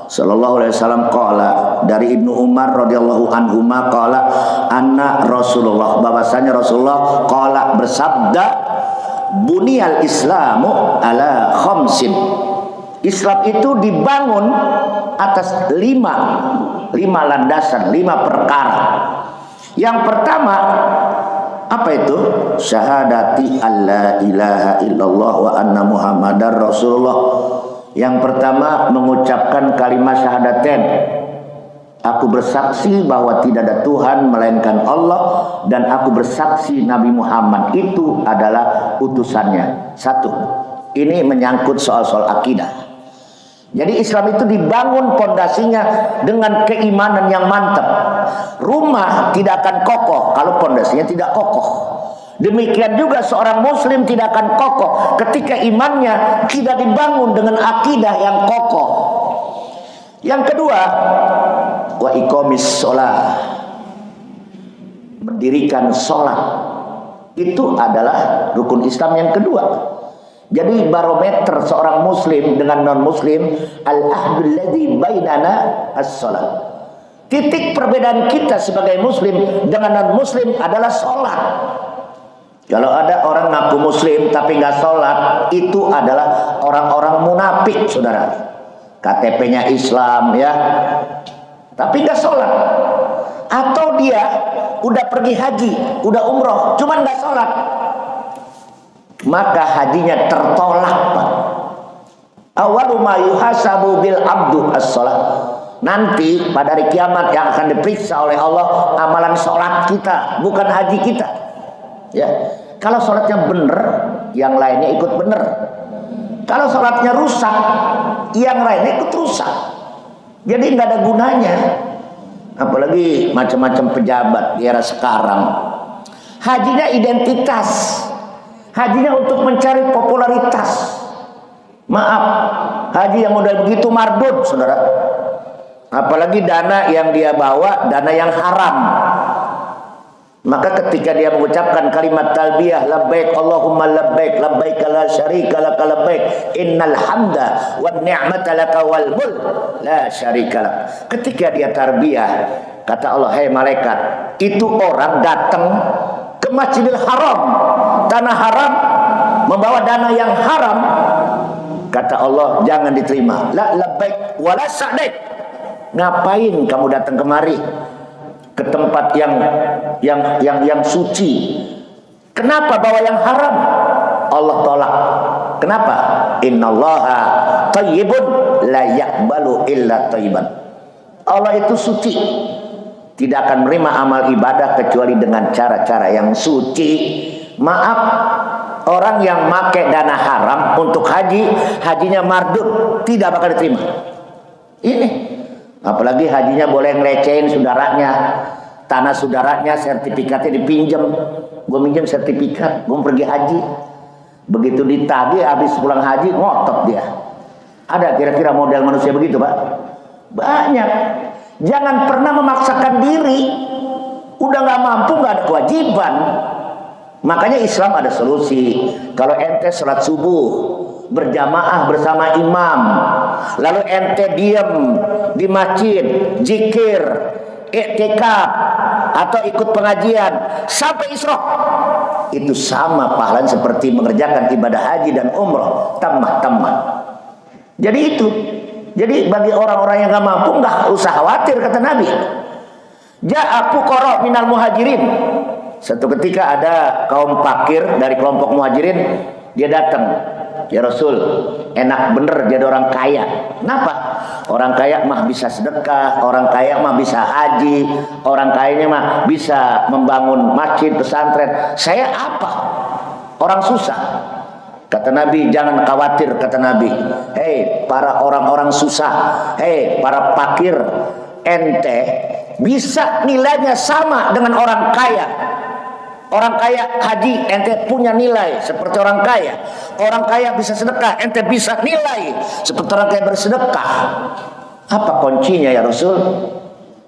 sallallahu alaihi wasallam qala, dari Ibnu Umar radhiyallahu anhu qala anna Rasulullah, bahwasanya Rasulullah qala bersabda, buniyal Islamu ala khamsin. Islam itu dibangun atas lima landasan, 5 perkara. Yang pertama apa itu? Syahadati alla ilaha illallah wa anna muhammadar rasulullah. Yang pertama mengucapkan kalimat syahadatain. Aku bersaksi bahwa tidak ada Tuhan melainkan Allah, dan aku bersaksi Nabi Muhammad itu adalah utusannya. 1. Ini menyangkut soal-soal akidah. Jadi Islam itu dibangun pondasinya dengan keimanan yang mantap. Rumah tidak akan kokoh kalau pondasinya tidak kokoh. Demikian juga seorang muslim tidak akan kokoh ketika imannya tidak dibangun dengan akidah yang kokoh. Yang kedua, wa iqamis shalah. Mendirikan sholat. Itu adalah rukun Islam yang kedua. Jadi barometer seorang muslim dengan non muslim, al-ahdul ladzi bainana as-shalah. Titik perbedaan kita sebagai muslim dengan non muslim adalah sholat. Kalau ada orang ngaku muslim tapi nggak sholat, itu adalah orang-orang munafik, saudara. KTP-nya Islam, ya, tapi nggak sholat. Atau dia udah pergi haji, udah umroh, cuman nggak sholat, maka hajinya tertolak, Pak. Awalu ma yuhasabu bil abdu as-sholat. Nanti pada hari kiamat yang akan diperiksa oleh Allah amalan sholat kita, bukan haji kita. Ya, kalau sholatnya benar, yang lainnya ikut benar. Kalau sholatnya rusak, yang lainnya ikut rusak. Jadi nggak ada gunanya. Apalagi macam-macam pejabat di era sekarang. Hajinya identitas, hajinya untuk mencari popularitas. Maaf, haji yang udah begitu mardut, saudara. Apalagi dana yang dia bawa, dana yang haram. Maka ketika dia mengucapkan kalimat talbiyah, labbaik Allahumma labbaik, labbaik la syarika laka labbaik, innal hamda wan ni'mata laka wal mulk la syarika lak. Ketika dia tarbiyah, kata Allah, "Hai malaikat, itu orang datang ke Masjidil Haram, tanah haram, membawa dana yang haram." Kata Allah, "Jangan diterima. La labbaik wala sa'daik." Ngapain kamu datang kemari ke tempat yang suci? Kenapa bawa yang haram? Allah tolak. Kenapa? Innallaha thayyibun la yaqbalu illa thayyiban. Allah itu suci, tidak akan menerima amal ibadah kecuali dengan cara-cara yang suci. Maaf, orang yang pakai dana haram untuk haji, hajinya mardut, tidak bakal diterima. Ini Apalagi hajinya boleh ngelecehin saudaranya, tanah saudaranya, sertifikatnya dipinjam. Gue minjem sertifikat, gue pergi haji. Begitu ditagih habis pulang haji ngotot dia. Ada kira-kira model manusia begitu, Pak? Banyak. Jangan pernah memaksakan diri. Udah nggak mampu, nggak ada kewajiban. Makanya Islam ada solusi. Kalau ente sholat subuh berjamaah bersama imam, lalu ente diam di masjid, zikir, iktikaf atau ikut pengajian sampai isyraq, itu sama pahalanya seperti mengerjakan ibadah haji dan umrah, tamah. Jadi bagi orang-orang yang gak mampu nggak usah khawatir, kata Nabi. Ja'a fuqara minal muhajirin. Satu ketika ada kaum fakir dari kelompok muhajirin, dia datang, ya Rasul, enak bener jadi orang kaya. Kenapa? Orang kaya mah bisa sedekah, orang kaya mah bisa haji, orang kayanya mah bisa membangun masjid, pesantren. Saya apa? Orang susah. Kata Nabi, jangan khawatir, kata Nabi. Hei para orang-orang susah, hei para fakir, ente bisa nilainya sama dengan orang kaya. Orang kaya haji, ente punya nilai seperti orang kaya. Orang kaya bisa sedekah, ente bisa nilai seperti orang kaya bersedekah. Apa kuncinya ya Rasul?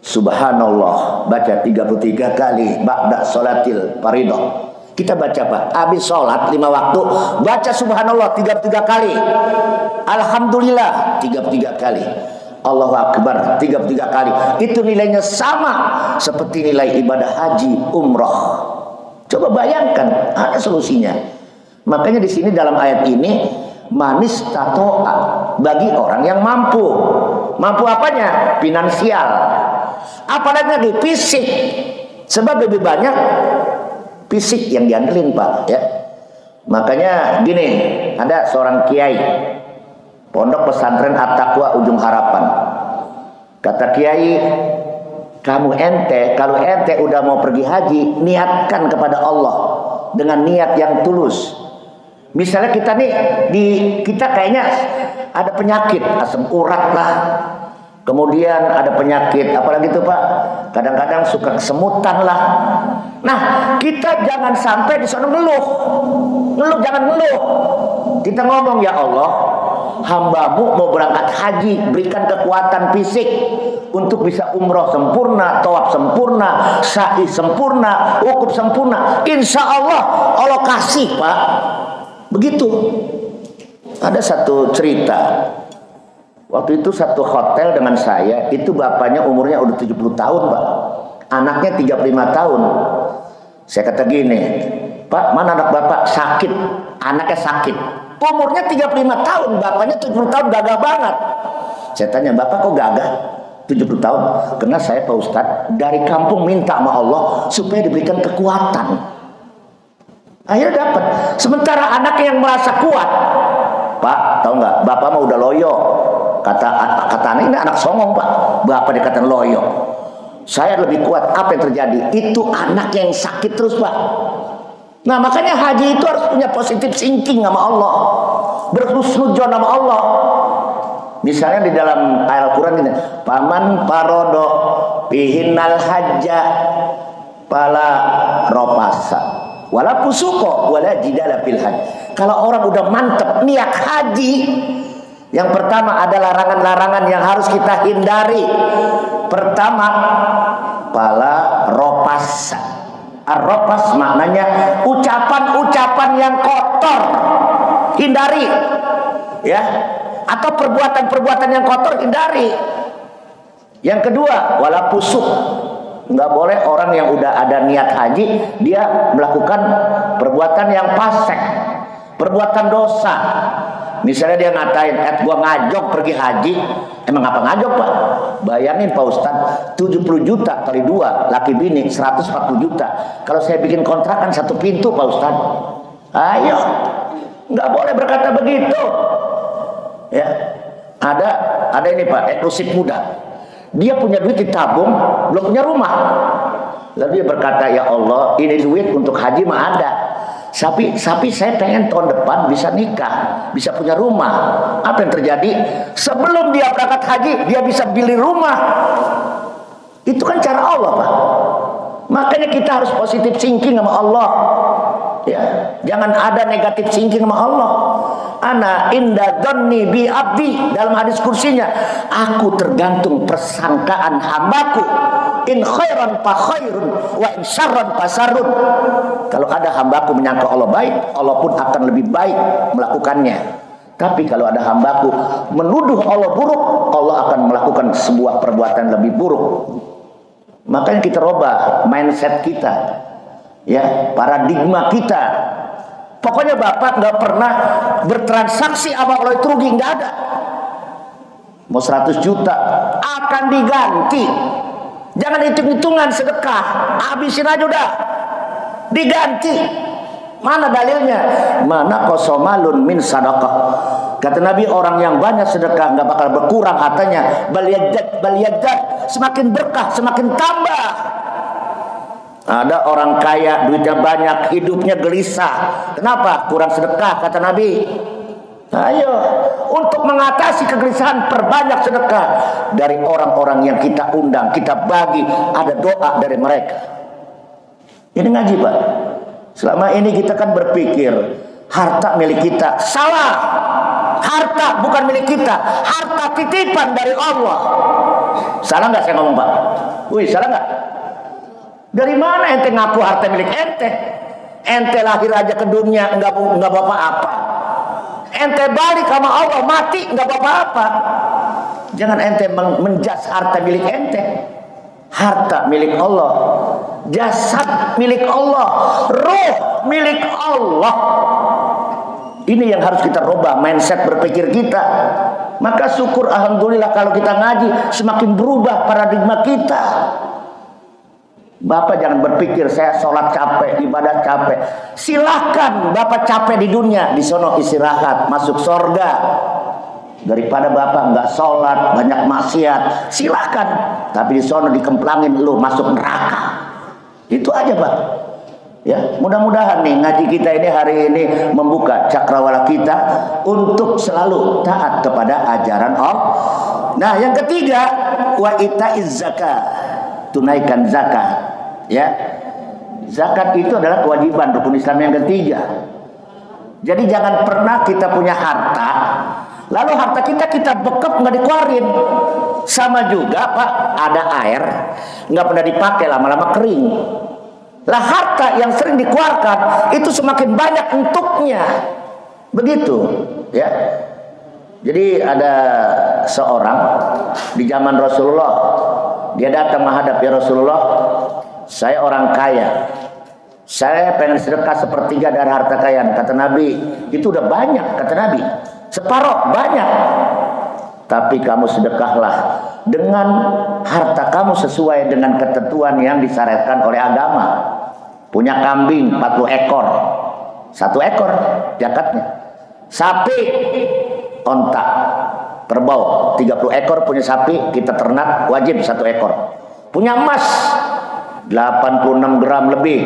Subhanallah, baca 33 kali ba'da sholatil faridah. Kita baca Pak, habis sholat 5 waktu, baca subhanallah 33 kali, alhamdulillah 33 kali, Allahu Akbar 33 kali. Itu nilainya sama seperti nilai ibadah haji umrah. Coba bayangkan, ada solusinya. Makanya di sini dalam ayat ini, manis tatoa, bagi orang yang mampu. Mampu apanya? Finansial. Apalagi lagi fisik. Sebab lebih banyak fisik yang diandelin Pak, ya. Makanya gini, ada seorang kiai Pondok Pesantren At-Taqwa Ujung Harapan. Kata kiai, kamu ente, kalau ente udah mau pergi haji, niatkan kepada Allah dengan niat yang tulus. Misalnya kita nih, kita kayaknya ada penyakit asam urat lah, kemudian ada penyakit apalagi tuh Pak, kadang-kadang suka kesemutan lah. Nah, kita jangan sampai di sana ngeluh, jangan ngeluh. Kita ngomong, ya Allah, hambamu mau berangkat haji, berikan kekuatan fisik untuk bisa umroh sempurna, tawaf sempurna, sa'i sempurna, wukuf sempurna. Insya Allah, Allah kasih Pak. Begitu. Ada satu cerita. Waktu itu satu hotel dengan saya, itu bapaknya umurnya udah 70 tahun Pak, anaknya 35 tahun. Saya kata gini, Pak, mana anak bapak? Sakit, anaknya sakit, umurnya 35 tahun, bapaknya 70 tahun, gagah banget. Saya tanya, bapak kok gagah 70 tahun? Karena saya Pak Ustadz dari kampung minta sama Allah supaya diberikan kekuatan. Akhirnya dapat. Sementara anaknya yang merasa kuat, Pak, tahu nggak? Bapak mah udah loyo. Kata anak, ini anak songong Pak. Bapak dikatakan loyo. Saya lebih kuat. Apa yang terjadi? Itu anak yang sakit terus Pak. Nah makanya haji itu harus punya positive thinking sama Allah, berhusnudzon sama Allah. Misalnya di dalam ayat Al-Quran ini, paman parodo bihinal hajja pala ropasa wala pusuko wala jidala fil hajj. Kalau orang udah mantep niat haji, yang pertama ada larangan-larangan yang harus kita hindari. Pertama, pala ropasa. Ar-ropas maknanya ucapan-ucapan yang kotor, hindari, ya. Atau perbuatan-perbuatan yang kotor, hindari. Yang kedua, wala pusuk. Nggak boleh orang yang udah ada niat haji, dia melakukan perbuatan yang fasik, perbuatan dosa. Misalnya dia ngatain, gua ngajok pergi haji. Emang apa ngajok Pak? Bayangin Pak Ustadz, 70 juta kali 2, laki bini 140 juta. Kalau saya bikin kontrakan 1 pintu Pak Ustadz. Ayo, nggak boleh berkata begitu. Ya, ada ini Pak, eksklusif muda. Dia punya duit ditabung, belum punya rumah. Lalu dia berkata, ya Allah, ini duit untuk haji mah ada. Tapi saya pengen tahun depan bisa nikah, bisa punya rumah. Apa yang terjadi? Sebelum dia berangkat haji, dia bisa beli rumah. Itu kan cara Allah, Pak. Makanya kita harus positif thinking sama Allah. Ya, jangan ada negatif thinking sama Allah. Ana inda dhanni bi abdi, dalam hadis kursinya, aku tergantung persangkaan hambaku. In khairan fa khairun wa in syarran fa syarrun. Kalau ada hambaku menyangka Allah baik, Allah pun akan lebih baik melakukannya. Tapi kalau ada hambaku menuduh Allah buruk, Allah akan melakukan sebuah perbuatan lebih buruk. Makanya kita robah mindset kita, ya, paradigma kita. Pokoknya Bapak nggak pernah bertransaksi sama Allah itu rugi, nggak ada. Mau 100 juta akan diganti. Jangan hitung-hitungan sedekah, habisin aja udah, diganti. Mana dalilnya? Mana kosomalun min sadaqah. Kata Nabi, orang yang banyak sedekah nggak bakal berkurang hartanya. Baliyadzat, semakin berkah, semakin tambah. Ada orang kaya, duitnya banyak, hidupnya gelisah. Kenapa? Kurang sedekah, kata Nabi. Ayo, untuk mengatasi kegelisahan, perbanyak sedekah. Dari orang-orang yang kita undang, kita bagi, ada doa dari mereka. Ini ngaji, Pak. Selama ini kita kan berpikir harta milik kita. Salah. Harta bukan milik kita, harta titipan dari Allah. Salah nggak saya ngomong, Pak? Wih, salah nggak? Dari mana ente ngaku harta milik ente? Ente lahir aja ke dunia nggak bawa apa. Ente balik sama Allah mati nggak bawa apa. Jangan ente menjas harta milik ente. Harta milik Allah, jasad milik Allah, roh milik Allah. Ini yang harus kita rubah mindset berpikir kita. Maka syukur alhamdulillah kalau kita ngaji semakin berubah paradigma kita. Bapak jangan berpikir saya sholat capek, ibadah capek. Silahkan Bapak capek di dunia, di sono istirahat, masuk sorga. Daripada Bapak nggak sholat, banyak maksiat, silahkan. Tapi di sono dikemplangin lu masuk neraka. Itu aja, Pak. Ya, mudah-mudahan nih ngaji kita ini hari ini membuka cakrawala kita untuk selalu taat kepada ajaran Allah. Nah, yang ketiga, wa itaiz zakat, tunaikan zakat. Ya, zakat itu adalah kewajiban rukun Islam yang ketiga. Jadi jangan pernah kita punya harta, lalu harta kita bekap nggak dikeluarin. Sama juga, Pak, ada air nggak pernah dipakai, lama-lama kering. Lah harta yang sering dikeluarkan itu semakin banyak untuknya. Begitu, ya. Jadi ada seorang di zaman Rasulullah, dia datang menghadap ya Rasulullah, saya orang kaya, saya pengen sedekah sepertiga dari harta kekayaan. Kata Nabi, itu udah banyak, kata Nabi, separuh banyak. Tapi kamu sedekahlah dengan harta kamu sesuai dengan ketentuan yang disyariatkan oleh agama. Punya kambing 40 ekor, 1 ekor zakatnya. Sapi, onta, kerbau 30 ekor punya sapi, kita ternak wajib 1 ekor. Punya emas 86 gram lebih,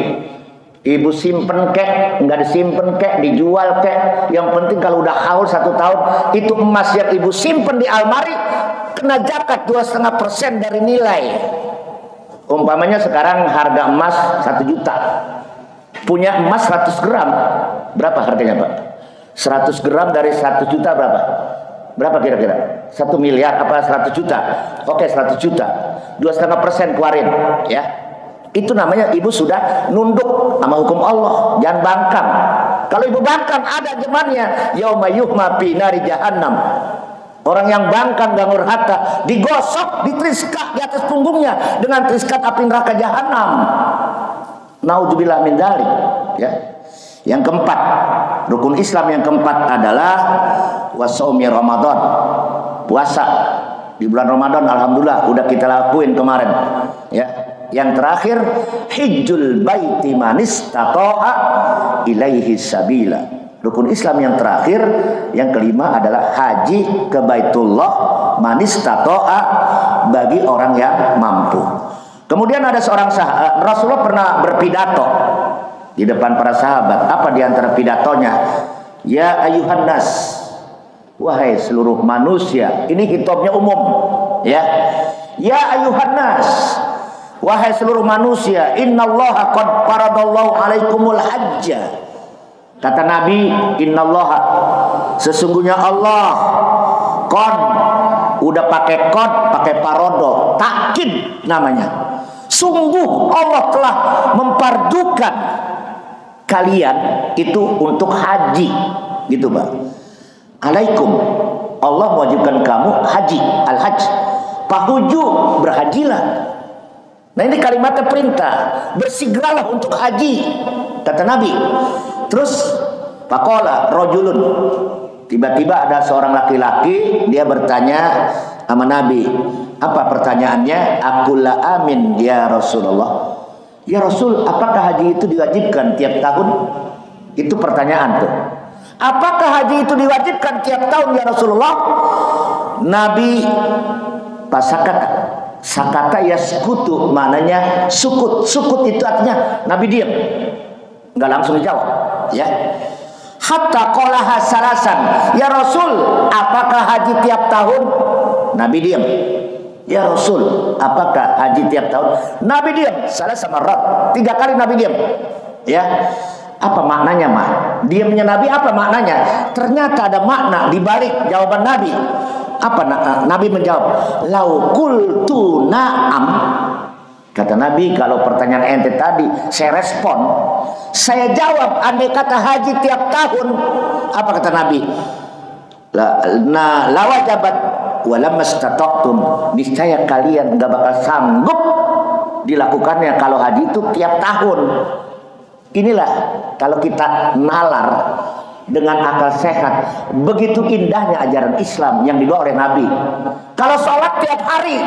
ibu simpen kek, nggak disimpen kek, dijual kek, yang penting kalau udah haul 1 tahun, itu emas yang ibu simpen di almari kena zakat 2,5% dari nilai. Umpamanya sekarang harga emas 1 juta, punya emas 100 gram, berapa harganya, Pak? 100 gram dari 1 juta berapa? Berapa kira-kira? 1 miliar apa 100 juta? Oke, 100 juta, 2,5% keluarin, ya. Itu namanya ibu sudah nunduk sama hukum Allah, jangan bangkang. Kalau ibu bangkang ada zamannya, yauma yuhma fi nari jahannam. Orang yang bangkang gak nurhaka digosok, ditriskat di atas punggungnya dengan triskat api neraka jahanam. Naudzubillah min dzalik, ya. Yang keempat, rukun Islam yang keempat adalah wasaumi Ramadan. Puasa di bulan Ramadan alhamdulillah udah kita lakuin kemarin, ya. Yang terakhir, hijjul baiti man istata'a ilaihi sabila. Rukun Islam yang terakhir, yang kelima adalah haji ke Baitullah man istata'a, bagi orang yang mampu. Kemudian ada seorang sahabat, Rasulullah pernah berpidato di depan para sahabat. Apa di antara pidatonya? Ya ayuhan nas, wahai seluruh manusia. Ini hitobnya umum, ya. Ya ayuhan nas, wahai seluruh manusia. Innallaha qad faradallahu alaikumul hajja. Kata Nabi, innallaha, sesungguhnya Allah qad, udah pakai qad, pakai parodo, takkid namanya. Sungguh Allah telah mempardukan kalian itu untuk haji, gitu Pak. Alaikum, Allah mewajibkan kamu haji, al-hajj. Fahuju, berhajilah. Nah ini kalimatnya perintah, bersegeralah untuk haji, kata Nabi. Terus faqala rajulun, tiba-tiba ada seorang laki-laki, dia bertanya sama Nabi. Apa pertanyaannya? Aqula amin ya Rasulullah. Ya Rasul, apakah haji itu diwajibkan tiap tahun? Itu pertanyaan tuh. Apakah haji itu diwajibkan tiap tahun ya Rasulullah? Nabi pasakata, sakata ya sekutu, maknanya sukut. Sukut itu artinya Nabi diam, nggak langsung dijawab, ya. Hatta qolaha salasan, ya Rasul, apakah haji tiap tahun? Nabi diam. Ya Rasul, apakah haji tiap tahun? Nabi diam. Salah sama Rab, 3 kali Nabi diam. Ya, apa maknanya mah? Diamnya Nabi apa maknanya? Ternyata ada makna di balik jawaban Nabi. Apa Nabi menjawab? Lau qultu na'am. Kata Nabi, kalau pertanyaan ente tadi saya respon, saya jawab andai kata haji tiap tahun. Apa kata Nabi? La wajabat walam mastata'tum, niscaya kalian enggak bakal sanggup dilakukannya kalau haji itu tiap tahun. Inilah kalau kita nalar dengan akal sehat, begitu indahnya ajaran Islam yang dibawa oleh Nabi. Kalau sholat tiap hari,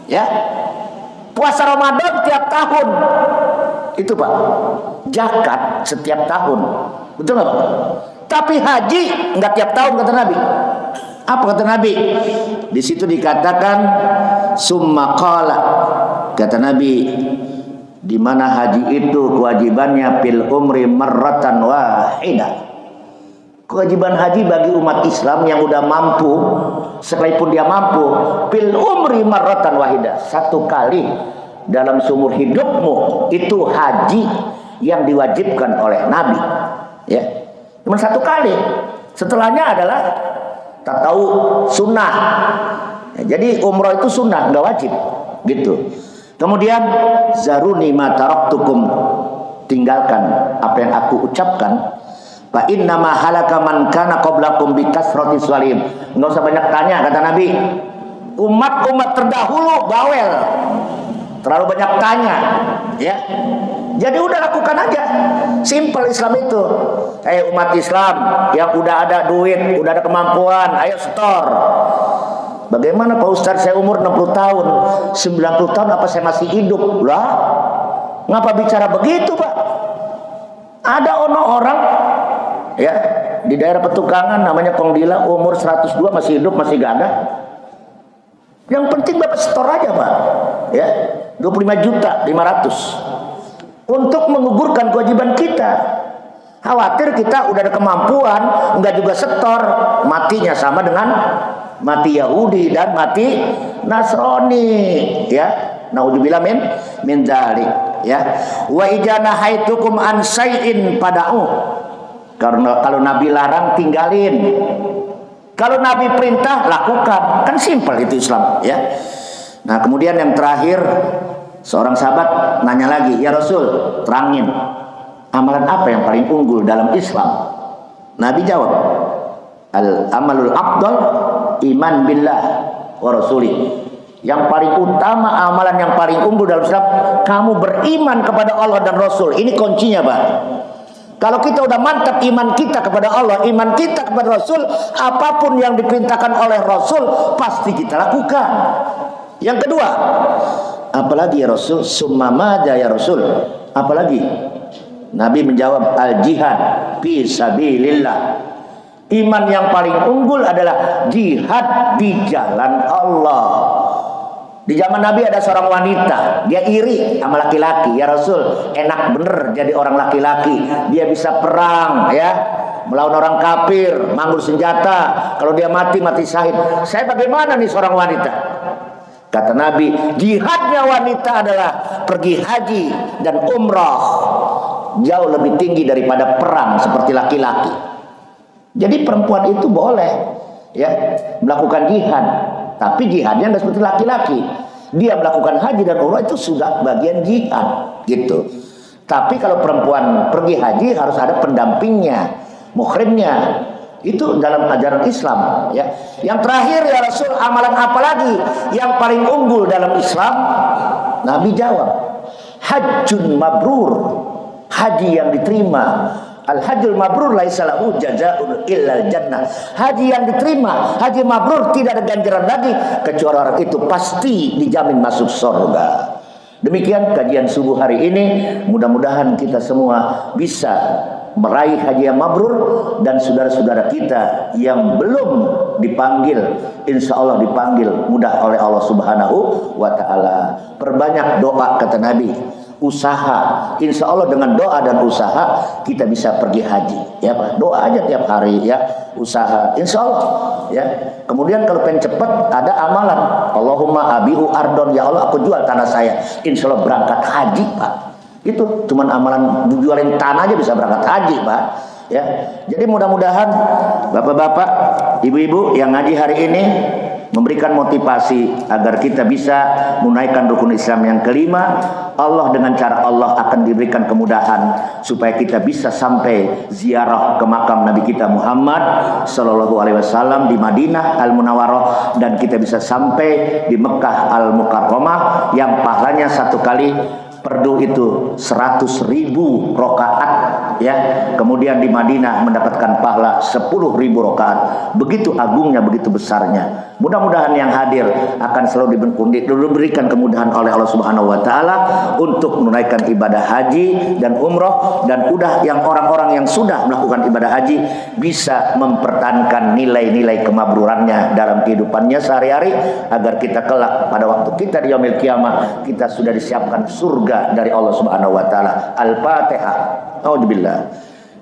ya, puasa Ramadan tiap tahun, itu Pak, zakat setiap tahun, betul nggak Pak? Tapi haji nggak tiap tahun, kata Nabi. Apa kata Nabi? Di situ dikatakan summa qala, kata Nabi, di mana haji itu kewajibannya fil umri marratan wahidah. Kewajiban haji bagi umat Islam yang udah mampu, sekalipun dia mampu, fil umri marratan wahidah, 1 kali dalam seumur hidupmu, itu haji yang diwajibkan oleh Nabi, ya. Cuma 1 kali. Setelahnya adalah tak tahu sunnah, ya, jadi umroh itu sunnah, nggak wajib, gitu. Kemudian zaruni ma taraktukum, tinggalkan apa yang aku ucapkan. Fa inna ma halaka man kana qablakum bi kasrati salim. Enggak usah banyak tanya, kata Nabi. Umat-umat terdahulu bawel, terlalu banyak tanya, ya. Jadi udah lakukan aja. Simple Islam itu. Umat Islam yang udah ada duit, udah ada kemampuan, ayo setor. Bagaimana Pak Ustadz, saya umur 60 tahun, 90 tahun apa saya masih hidup? Lah, ngapa bicara begitu Pak? Ada orang, ya, di daerah Petukangan namanya Kongdila, umur 102 masih hidup, masih gagah. Yang penting Bapak setor aja Pak, ya, 25.500.000 untuk menggugurkan kewajiban kita. Khawatir kita udah ada kemampuan, enggak juga setor, matinya sama dengan mati Yahudi dan mati Nasrani, ya. Naudzubillah min dzalik, ya. Wa ijana haitukum an syai'in pada'u. Karena kalau Nabi larang tinggalin, kalau Nabi perintah lakukan, kan simpel itu Islam, ya. Nah, kemudian yang terakhir, seorang sahabat nanya lagi, ya Rasul, terangin amalan apa yang paling unggul dalam Islam? Nabi jawab, al-amalul afdal iman billah wa rasulih. Yang paling utama, amalan yang paling unggul dalam Islam, kamu beriman kepada Allah dan Rasul. Ini kuncinya Pak. Kalau kita udah mantap iman kita kepada Allah, iman kita kepada Rasul, apapun yang diperintahkan oleh Rasul pasti kita lakukan. Yang kedua, apalagi ya Rasul? Summa madza ya Rasul? Apalagi? Nabi menjawab, al-jihad fi sabilillah. Iman yang paling unggul adalah jihad di jalan Allah. Di zaman Nabi ada seorang wanita, dia iri sama laki-laki. Ya Rasul, enak bener jadi orang laki-laki. Dia bisa perang, ya, melawan orang kafir, manggur senjata. Kalau dia mati, mati syahid. Saya bagaimana nih seorang wanita? Kata Nabi, jihadnya wanita adalah pergi haji dan umrah. Jauh lebih tinggi daripada perang seperti laki-laki. Jadi perempuan itu boleh, ya, melakukan jihad. Tapi jihadnya nggak seperti laki-laki. Dia melakukan haji dan umrah itu sudah bagian jihad, gitu. Tapi kalau perempuan pergi haji harus ada pendampingnya, muhrimnya. Itu dalam ajaran Islam, ya. Yang terakhir, ya Rasul, amalan apa lagi yang paling unggul dalam Islam? Nabi jawab, hajjun mabrur, haji yang diterima. Al-hajjul mabrur laisa lahu jazaa'un illal jannah. Haji yang diterima, haji mabrur, tidak ada ganjaran lagi kecuali orang itu pasti dijamin masuk surga. Demikian kajian subuh hari ini. Mudah-mudahan kita semua bisa meraih haji yang mabrur, dan saudara-saudara kita yang belum dipanggil, insya Allah dipanggil mudah oleh Allah Subhanahu wa Ta'ala. Perbanyak doa, kata Nabi, usaha. Insya Allah dengan doa dan usaha kita bisa pergi haji, ya Pak. Doa aja tiap hari, ya, usaha, insya Allah, ya. Kemudian kalau pengen cepat, ada amalan, Allahumma abi'u ardon, ya Allah aku jual tanah saya, insya Allah berangkat haji, Pak. Itu cuman amalan jualin tanah aja bisa berangkat haji, Pak, ya. Jadi mudah-mudahan bapak-bapak, ibu-ibu yang ngaji hari ini memberikan motivasi agar kita bisa menunaikan rukun Islam yang kelima. Allah, dengan cara Allah akan diberikan kemudahan supaya kita bisa sampai ziarah ke makam Nabi kita Muhammad Sallallahu Alaihi Wasallam di Madinah Al Munawwarah, dan kita bisa sampai di Mekah Al Mukarramah yang pahalanya satu kali perdu itu 100.000 rakaat, ya. Kemudian di Madinah mendapatkan pahala 10.000 rakaat. Begitu agungnya, begitu besarnya. Mudah-mudahan yang hadir akan selalu diberikan kemudahan oleh Allah Subhanahu wa Ta'ala untuk menunaikan ibadah haji dan umroh, dan udah yang orang-orang yang sudah melakukan ibadah haji bisa mempertahankan nilai-nilai kemabrurannya dalam kehidupannya sehari-hari, agar kita kelak pada waktu kita di yaumil qiyamah kita sudah disiapkan surga dari Allah Subhanahu wa Ta'ala. Al-Fatihah. A'udzubillah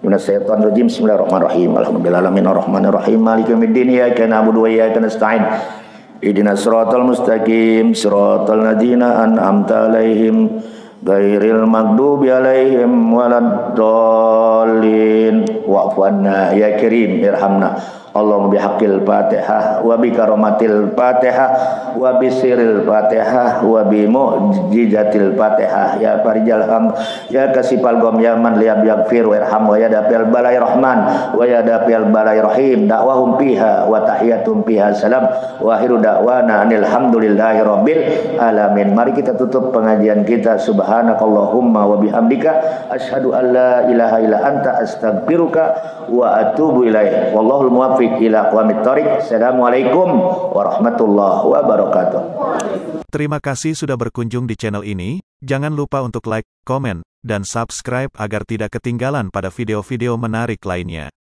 minasyaitonir rajim. Bismillahirrahmanirrahim. Alhamdulillahirabbil alamin maliki yaumiddin. Iyyaka na'budu wa iyyaka nasta'in. Ihdinas siratal mustaqim, siratal ladzina an'amta 'alaihim ghairil maghdubi 'alaihim waladdallin. Wa'fu 'anna ya karim irhamna. Allahumma bihaqqil Fatihah wa bi karamatil Fatihah wa bi sirril Fatihah wa bi mu'jizatil Fatihah, ya farijal ham, ya kasifal gham, ya man liyab yaghfir warham, wa ya dafil balai rahman wa ya dafil balai rahim. Dakwahum fiha wa tahiyatum fiha salam wa akhiru da'wana alhamdulillahi rabbil alamin. Mari kita tutup pengajian kita. Subhanakallahumma wa bihamdika asyhadu an la ilaha illa anta astaghfiruka wa atubu ilaik. Wallahul muwaffiq ila aqwamit thoriq. Assalamualaikum warahmatullahi wabarakatuh. Terima kasih sudah berkunjung di channel ini. Jangan lupa untuk like, komen, dan subscribe agar tidak ketinggalan pada video-video menarik lainnya.